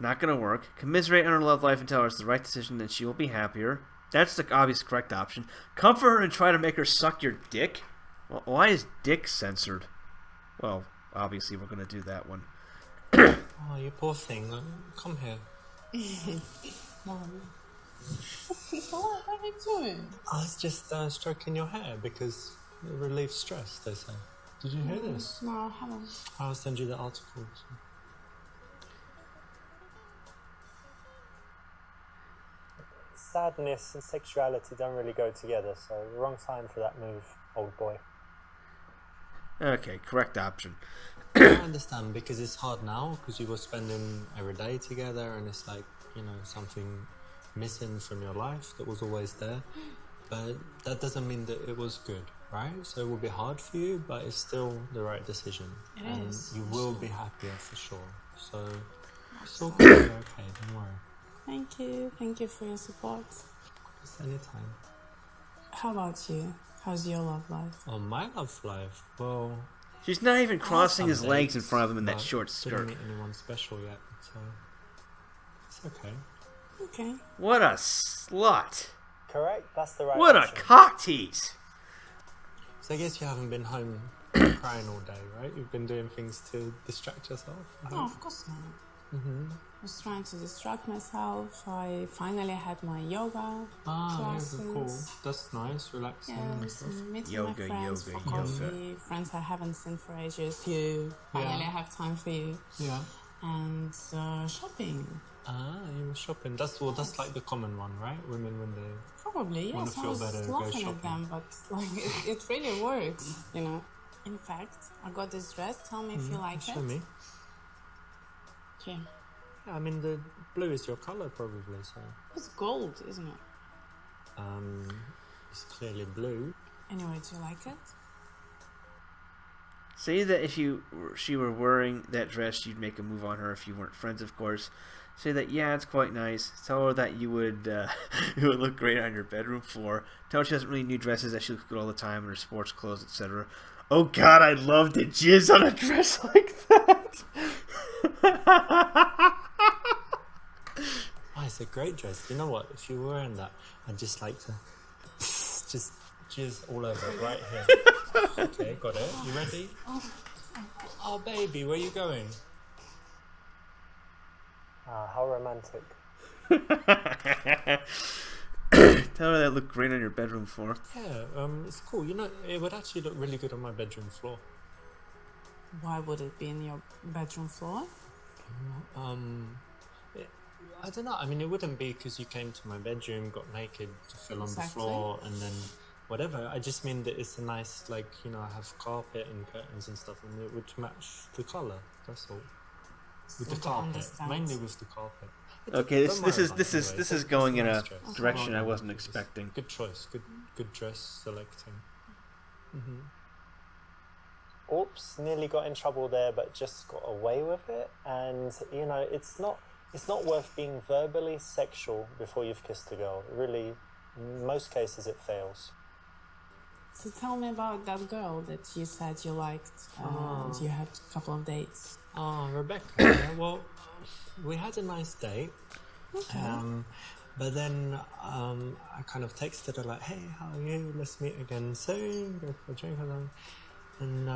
Not gonna work. Commiserate on her love life and tell her it's the right decision and she will be happier. That's the obvious correct option. Comfort her and try to make her suck your dick? Well, why is dick censored? Well, obviously we're gonna do that one. Oh, you poor thing. Come here. Mom. What are you doing? I was just stroking your hair because it relieves stress, they say. Did you hear this? No, I haven't. I'll send you the article. Sadness and sexuality don't really go together, so wrong time for that move, old boy. Okay, correct option. I understand because it's hard now because you were spending every day together and it's like, something missing from your life that was always there. But that doesn't mean that it was good, right? So it will be hard for you, but it's still the right decision. It and is, you for will sure. be happier for sure. So it's all going to be okay, don't worry. Thank you. Thank you for your support. Just anytime. How about you? How's your love life? Oh, my love life. Well, She's not even crossing some his legs in dates, front of him in that but short Didn't skirt. meet anyone special yet, so it's okay. Okay. What a slut. Correct? That's the right What a option. cock tease. So I guess you haven't been home crying all day, right? You've been doing things to distract yourself. No, of course not. Mm-hmm. I was trying to distract myself. I finally had my yoga Ah, classes. yoga, cool. That's nice, relaxing Yeah, I and was stuff. meeting Yoga, my friends yoga, for coffee. Friends I haven't seen for ages. You finally have time for you. Yeah. And shopping. Ah, you were shopping. That's like the common one, right? Women when they. Probably, Wanna yes. I feel was better, go laughing shopping. at them, but like it really works, In fact, I got this dress. Tell me if you like Show it. me. Okay. Yeah, I mean the blue is your color probably, so It's gold, isn't it? it's clearly blue. Anyway, do you like it? Say that if she were wearing that dress, you'd make a move on her if you weren't friends, of course. Say that, yeah, it's quite nice. Tell her that you would it would look great on your bedroom floor. Tell her she doesn't really need dresses, that she looks good all the time in her sports clothes, etc. Oh God, I'd love to jizz on a dress like that. Oh, it's a great dress. You know what? If you were wearing that, I'd just like to just jizz all over it right here. Okay, got it. You ready? Oh, baby, where you going? Ah, how romantic. Tell her that looked great on your bedroom floor. Yeah, it's cool. You know, it would actually look really good on my bedroom floor. Why would it be in your bedroom floor? I don't know. I mean, it wouldn't be because you came to my bedroom, got naked, fell on the Exactly. floor, and then whatever. I just mean that it's a nice, like, you know, I have carpet and curtains and stuff, and it would match the color. That's all. With the I don't carpet, understand. mainly with the carpet. Okay, Don't this worry is about this it is anyway. this It's is going in nice a dress. direction I No, wasn't it's expecting. Good choice. Good dress selecting. Oops, nearly got in trouble there, but just got away with it. And you know, it's not worth being verbally sexual before you've kissed a girl. Really, in most cases, it fails. So tell me about that girl that you said you liked. And you had a couple of dates. Oh, Rebecca. Yeah, well, we had a nice date. Okay. But then I kind of texted her like, "Hey, how are you? Let's meet again soon. Go for a drink or something." And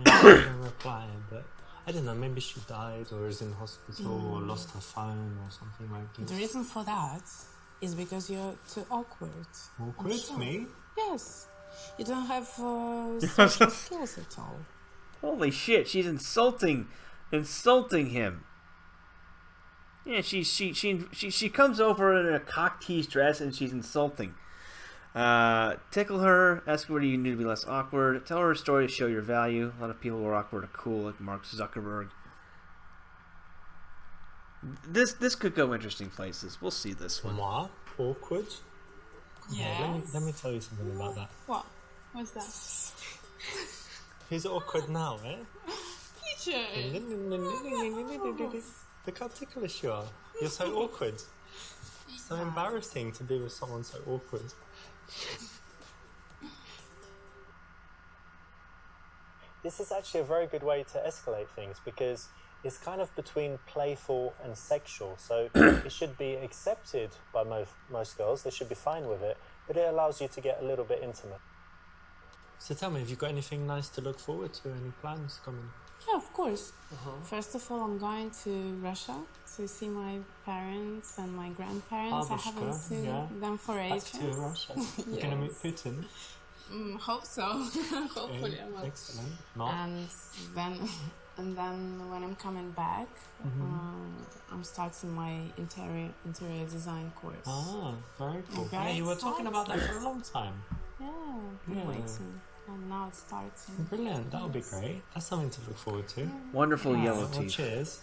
she didn't reply. But I don't know. Maybe she died or is in hospital or lost her phone or something like this. The reason for that is because you're too awkward. Awkward, Sure. me? Yes. You don't have social skills at all. Holy shit! She's insulting him. Yeah, she comes over in a cock tease dress and she's insulting. Tickle her, ask her what do you need to be less awkward. Tell her a story to show your value. A lot of people who are awkward are cool, like Mark Zuckerberg. This could go interesting places. We'll see this one. Moi? Awkward? Yeah. Let me tell you something about that. What? What's that? Who's awkward now, eh? Teacher! Look how ticklish you are. You're so awkward. So embarrassing to be with someone so awkward. This is actually a very good way to escalate things because it's kind of between playful and sexual. So it should be accepted by most girls. They should be fine with it, but it allows you to get a little bit intimate. So tell me, have you got anything nice to look forward to? Any plans coming? Yeah, of course. First of all, I'm going to Russia to see my parents and my grandparents. I haven't seen them for Back ages. to Russia. You're going to meet Putin? Hope so. Hopefully I will. Excellent. Not? And then when I'm coming back, I'm starting my interior design course. Ah, very cool. Very Yeah, you were talking about that excited. for a long time. Yeah, I'm waiting. And now it starts. Brilliant. That'll be great. That's something to look forward to. Wonderful yellow Well, teeth. cheers.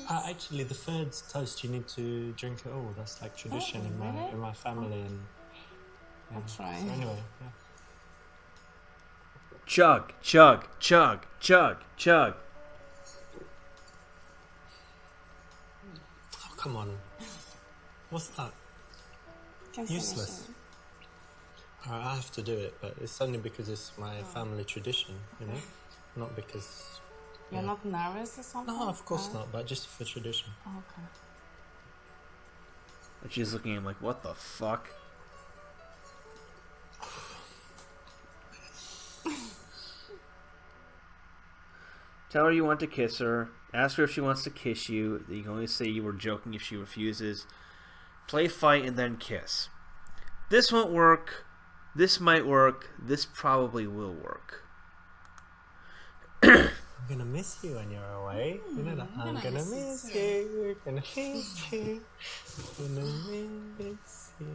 Actually, the third toast, you need to drink it all. That's like tradition in my family. And I'll try. So anyway, yeah. Chug, chug, chug, chug, chug. Oh, come on. What's that? Can Useless. finish it. I have to do it, but it's only because it's my family tradition, you know? Not because... You're not nervous or something? No, of course not, but just for tradition. Okay. And she's looking at him like, what the fuck? Tell her you want to kiss her. Ask her if she wants to kiss you. You can only say you were joking if she refuses. Play fight and then kiss. This won't work. This might work. This probably will work. I'm gonna miss you when you're away. You know that? I'm gonna miss you. Gonna miss you. Gonna miss you.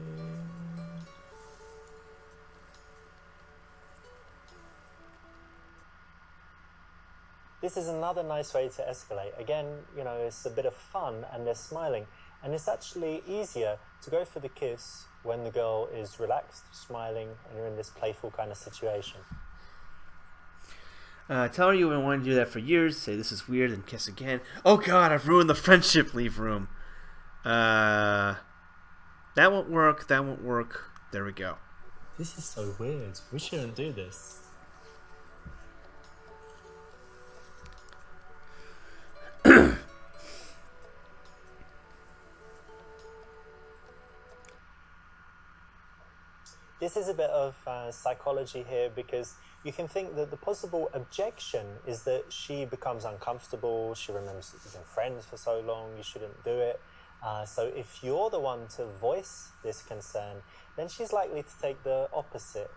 This is another nice way to escalate. Again, you know, it's a bit of fun and they're smiling. And it's actually easier to go for the kiss when the girl is relaxed, smiling, and you're in this playful kind of situation. Tell her you've been wanting to do that for years. Say this is weird and kiss again. Oh god, I've ruined the friendship. Leave room. That won't work. That won't work. There we go. This is so weird. We shouldn't do this. This is a bit of psychology here, because you can think that the possible objection is that she becomes uncomfortable. She remembers that you've been friends for so long, you shouldn't do it. So if you're the one to voice this concern, then she's likely to take the opposite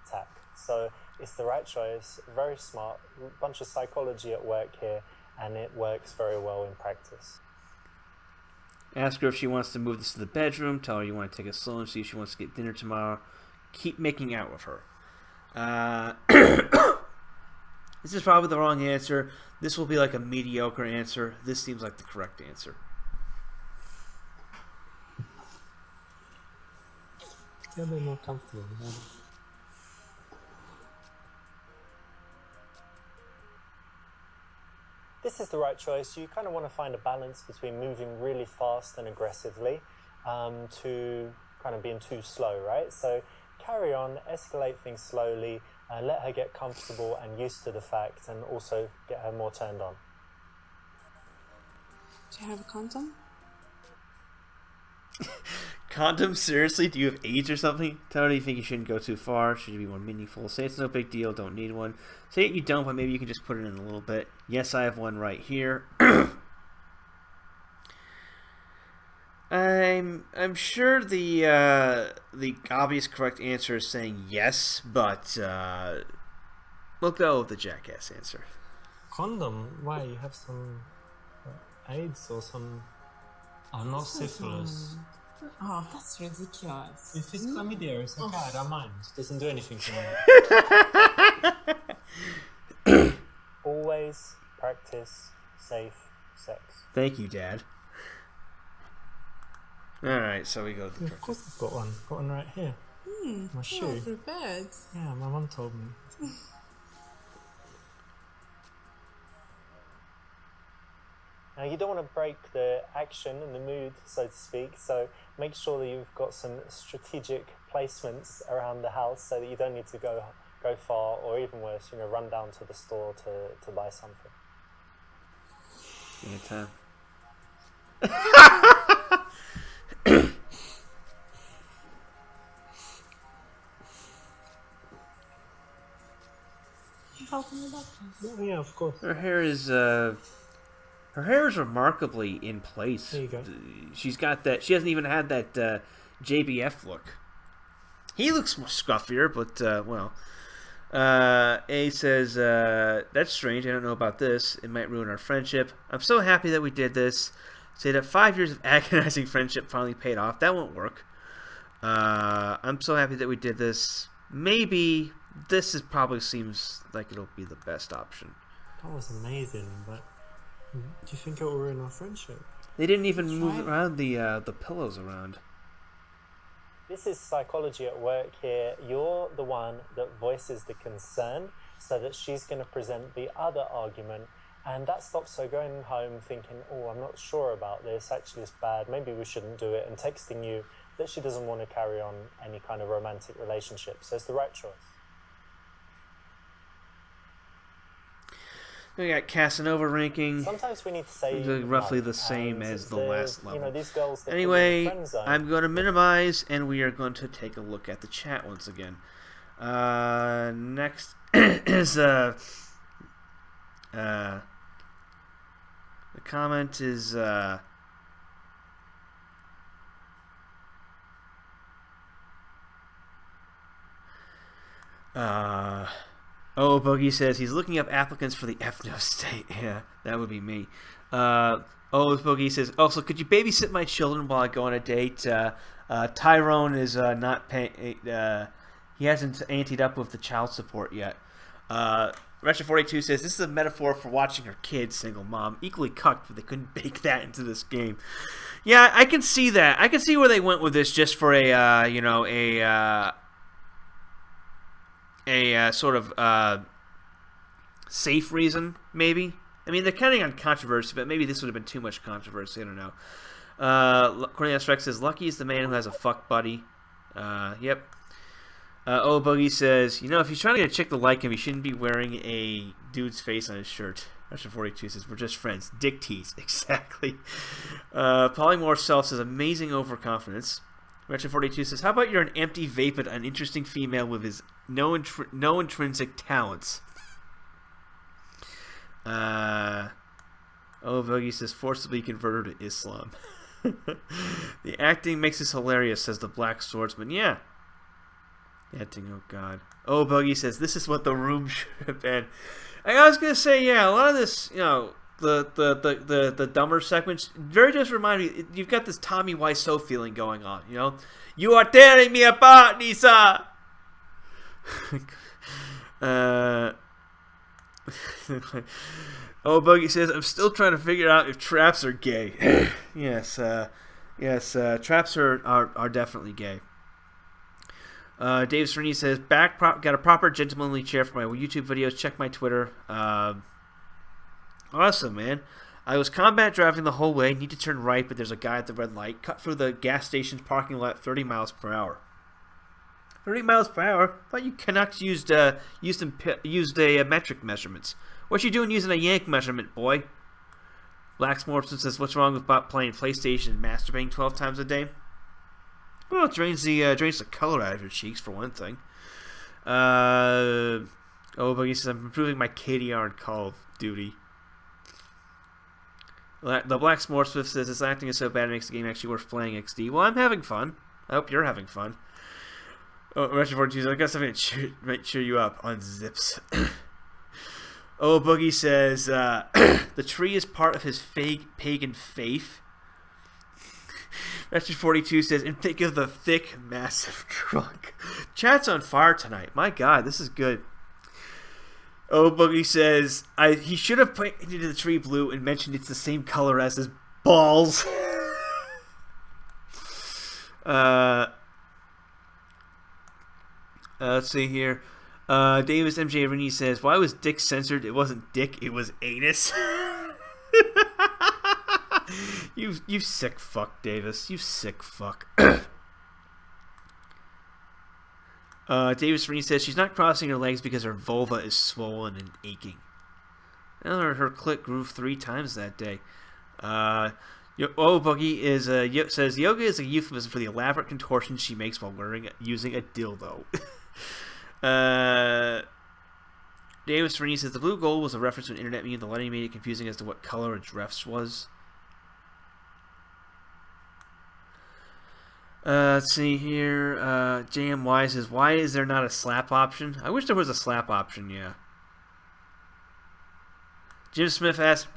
tack. So it's the right choice, very smart, bunch of psychology at work here, and it works very well in practice. Ask her if she wants to move this to the bedroom. Tell her you want to take it slow and see if she wants to get dinner tomorrow. Keep making out with her. This is probably the wrong answer. This will be like a mediocre answer. This seems like the correct answer. Get a bit more comfortable. This is the right choice. You kind of want to find a balance between moving really fast and aggressively to kind of being too slow, right? So carry on, escalate things slowly, let her get comfortable and used to the fact, and also get her more turned on. Do you have a condom? Condom? Seriously? Do you have AIDS or something? Tell her you think you shouldn't go too far. Should you be more meaningful? Say it's no big deal. Don't need one. Say you don't, but maybe you can just put it in a little bit. Yes, I have one right here. I'm sure the obvious correct answer is saying yes, but we'll go with the jackass answer. Condom? Why? You have some AIDS or some... Oh, not syphilis. Oh, that's ridiculous. If it's chlamydia, it's okay, I don't mind. It doesn't do anything to me. Always practice safe sex. Thank you, Dad. Alright, so we go to the Of course I've got one. Got one right here. My shoe. Well prepared. Yeah, my mum told me. Now, you don't want to break the action and the mood, so to speak, so make sure that you've got some strategic placements around the house so that you don't need to go far, or even worse, run down to the store to buy something. Anytime. You help me with that, please? Oh, yeah, of course. Her hair is remarkably in place. There you go. She's got that. She hasn't even had that JBF look. He looks more scuffier, but well. A says, that's strange. I don't know about this. It might ruin our friendship. I'm so happy that we did this. Say that 5 years of agonizing friendship finally paid off. That won't work. I'm so happy that we did this. Maybe this probably seems like it'll be the best option. That was amazing, but do you think it will ruin our friendship? They didn't even move around the pillows around. This is psychology at work here. You're the one that voices the concern so that she's going to present the other argument, and that stops her going home thinking, oh, I'm not sure about this, actually it's bad, maybe we shouldn't do it, and texting you that she doesn't want to carry on any kind of romantic relationship. So it's the right choice. We got Casanova ranking. Sometimes we need to say roughly the same as the last level. These girls that anyway, put in the friend zone, I'm going to minimize, and we are going to take a look at the chat once again. Next is the comment is Oh, Boogie says he's looking up applicants for the FNO state. Yeah, that would be me. Boogie says, also, could you babysit my children while I go on a date? Tyrone is not paying. He hasn't anteed up with the child support yet. Retro42 says, this is a metaphor for watching her kids, single mom. Equally cucked, but they couldn't bake that into this game. Yeah, I can see that. I can see where they went with this just for a sort of safe reason, maybe. I mean, they're counting on controversy, but maybe this would have been too much controversy. I don't know. Cornelius Rex says, lucky is the man who has a fuck buddy. Yep. Boogie says, if he's trying to get a chick to like him, he shouldn't be wearing a dude's face on his shirt. Russia 42 says, we're just friends. Dick tease. Exactly. Polymorph Self says, amazing overconfidence. Retro42 says, how about you're an empty vape but an interesting female with his no intrinsic talents? Boogie says, forcibly converted to Islam. The acting makes this hilarious, says the Black Swordsman. Yeah. Acting, oh god. Boogie says, this is what the room should have been. I was going to say, yeah, a lot of this, the dumber segments very just remind me, you've got this Tommy Wiseau feeling going on, You are tearing me apart, Nisa! Buggy says, I'm still trying to figure out if traps are gay. Yes, traps are definitely gay. Dave Srini says, got a proper gentlemanly chair for my YouTube videos. Check my Twitter. Awesome, man. I was combat driving the whole way. Need to turn right, but there's a guy at the red light. Cut through the gas station's parking lot 30 miles per hour. 30 miles per hour? I thought you Canucks used metric measurements. What you doing using a yank measurement, boy? Black Morrison says, what's wrong with playing PlayStation and masturbating 12 times a day? Well, it drains the color out of your cheeks, for one thing. Buggy says, I'm improving my KDR in Call of Duty. The Black Smortsmith says, this acting is so bad it makes the game actually worth playing XD. Well, I'm having fun. I hope you're having fun. Retro42 says, I got something that might cheer you up on Zips. Boogie says, the tree is part of his pagan faith. Retro42 says, and think of the thick, massive trunk. Chat's on fire tonight. My God, this is good. Boogie says, he should have painted the tree blue and mentioned it's the same color as his balls. Let's see here. Davis MJ Rini says, why was Dick censored? It wasn't Dick, it was anus. You sick fuck, Davis. You sick fuck. Davis Rini says, she's not crossing her legs because her vulva is swollen and aching. Well, her clit grew 3 times that day. Boogie says, yoga is a euphemism for the elaborate contortions she makes while using a dildo. Davis Rini says, the blue gold was a reference to an internet meme. The lighting made it confusing as to what color a dress was. Let's see here. JMY says, why is there not a slap option? I wish there was a slap option, yeah. Jim Smith asks,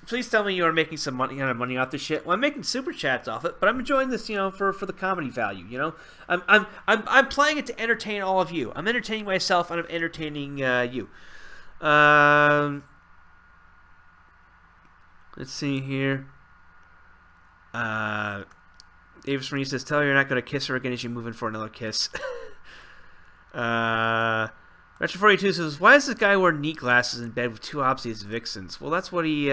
please tell me you are making some money off this shit. Well, I'm making super chats off it, but I'm enjoying this, for the comedy value, I'm playing it to entertain all of you. I'm entertaining myself and I'm entertaining you. Let's see here. Davis Marie says, tell her you're not going to kiss her again as you move in for another kiss. Retro42 says, why does this guy wear neat glasses in bed with 2 obvious vixens? Well, that's what he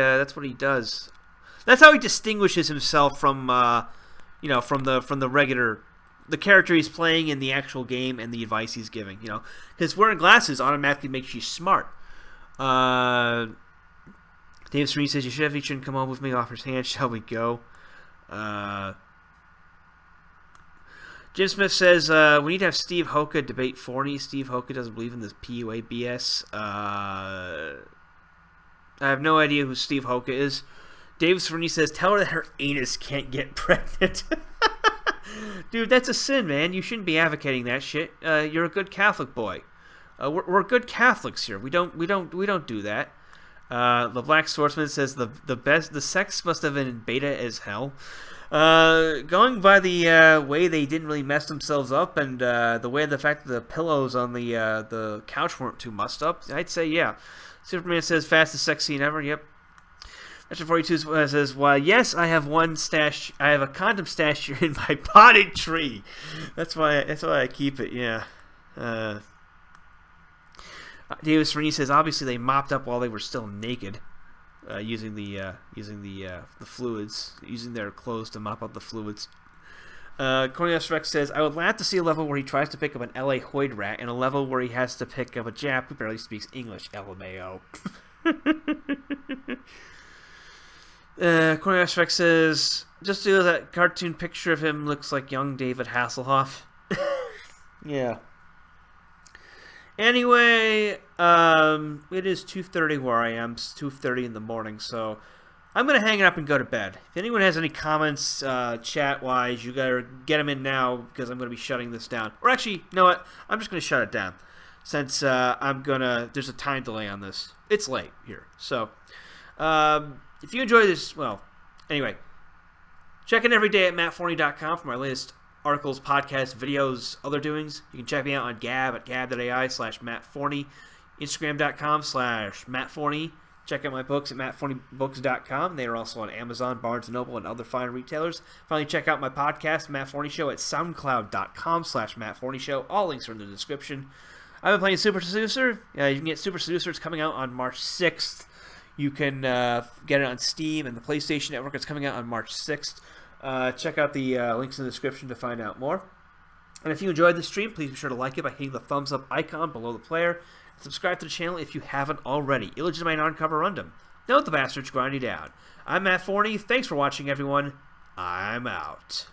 does. That's how he distinguishes himself from, from the regular, the character he's playing in the actual game and the advice he's giving, Because wearing glasses automatically makes you smart. Davis Marie says, you shouldn't come on with me, offers hand, shall we go? Jim Smith says, we need to have Steve Hoka debate Forney. Steve Hoka doesn't believe in this PUA BS. I have no idea who Steve Hoka is. Davis Forney says, tell her that her anus can't get pregnant. Dude, that's a sin, man. You shouldn't be advocating that shit. You're a good Catholic boy. We're good Catholics here. We don't do that. The Black Swordsman says, the sex must have been in beta as hell. Going by the way they didn't really mess themselves up, and the fact that the pillows on the couch weren't too mussed up, I'd say yeah. Superman says, fastest sex scene ever. Yep. Metro42 says, why, yes, I have a condom stash here in my potted tree. That's why I keep it. Yeah. Davis Rennie says, obviously they mopped up while they were still naked. Using the fluids, using their clothes to mop up the fluids. Cornelius Rex says, I would laugh to see a level where he tries to pick up an LA Hoyd rat and a level where he has to pick up a Jap who barely speaks English. LMAO. Cornelius Rex says, just do that cartoon picture of him looks like young David Hasselhoff. Yeah. Anyway, it is 2:30 where I am. It's 2:30 in the morning, so I'm going to hang up and go to bed. If anyone has any comments chat-wise, you got to get them in now because I'm going to be shutting this down. Or actually, you know what? I'm just going to shut it down since there's a time delay on this. It's late here. So, if you enjoy this, well, anyway, check in every day at mattforney.com for my latest articles, podcasts, videos, other doings. You can check me out on Gab at gab.ai/mattforney, Instagram.com/mattforney. Check out my books at mattforneybooks.com. They are also on Amazon, Barnes & Noble, and other fine retailers. Finally, check out my podcast, Matt Forney Show, at soundcloud.com/mattforneyshow. All links are in the description. I've been playing Super Seducer. You can get Super Seducer. It's coming out on March 6th. You can get it on Steam and the PlayStation Network. It's coming out on March 6th. Check out the links in the description to find out more. And if you enjoyed the stream, please be sure to like it by hitting the thumbs up icon below the player. And subscribe to the channel if you haven't already. Illegitimate on-cover rundom. Don't let the bastards grind you down. I'm Matt Forney. Thanks for watching, everyone. I'm out.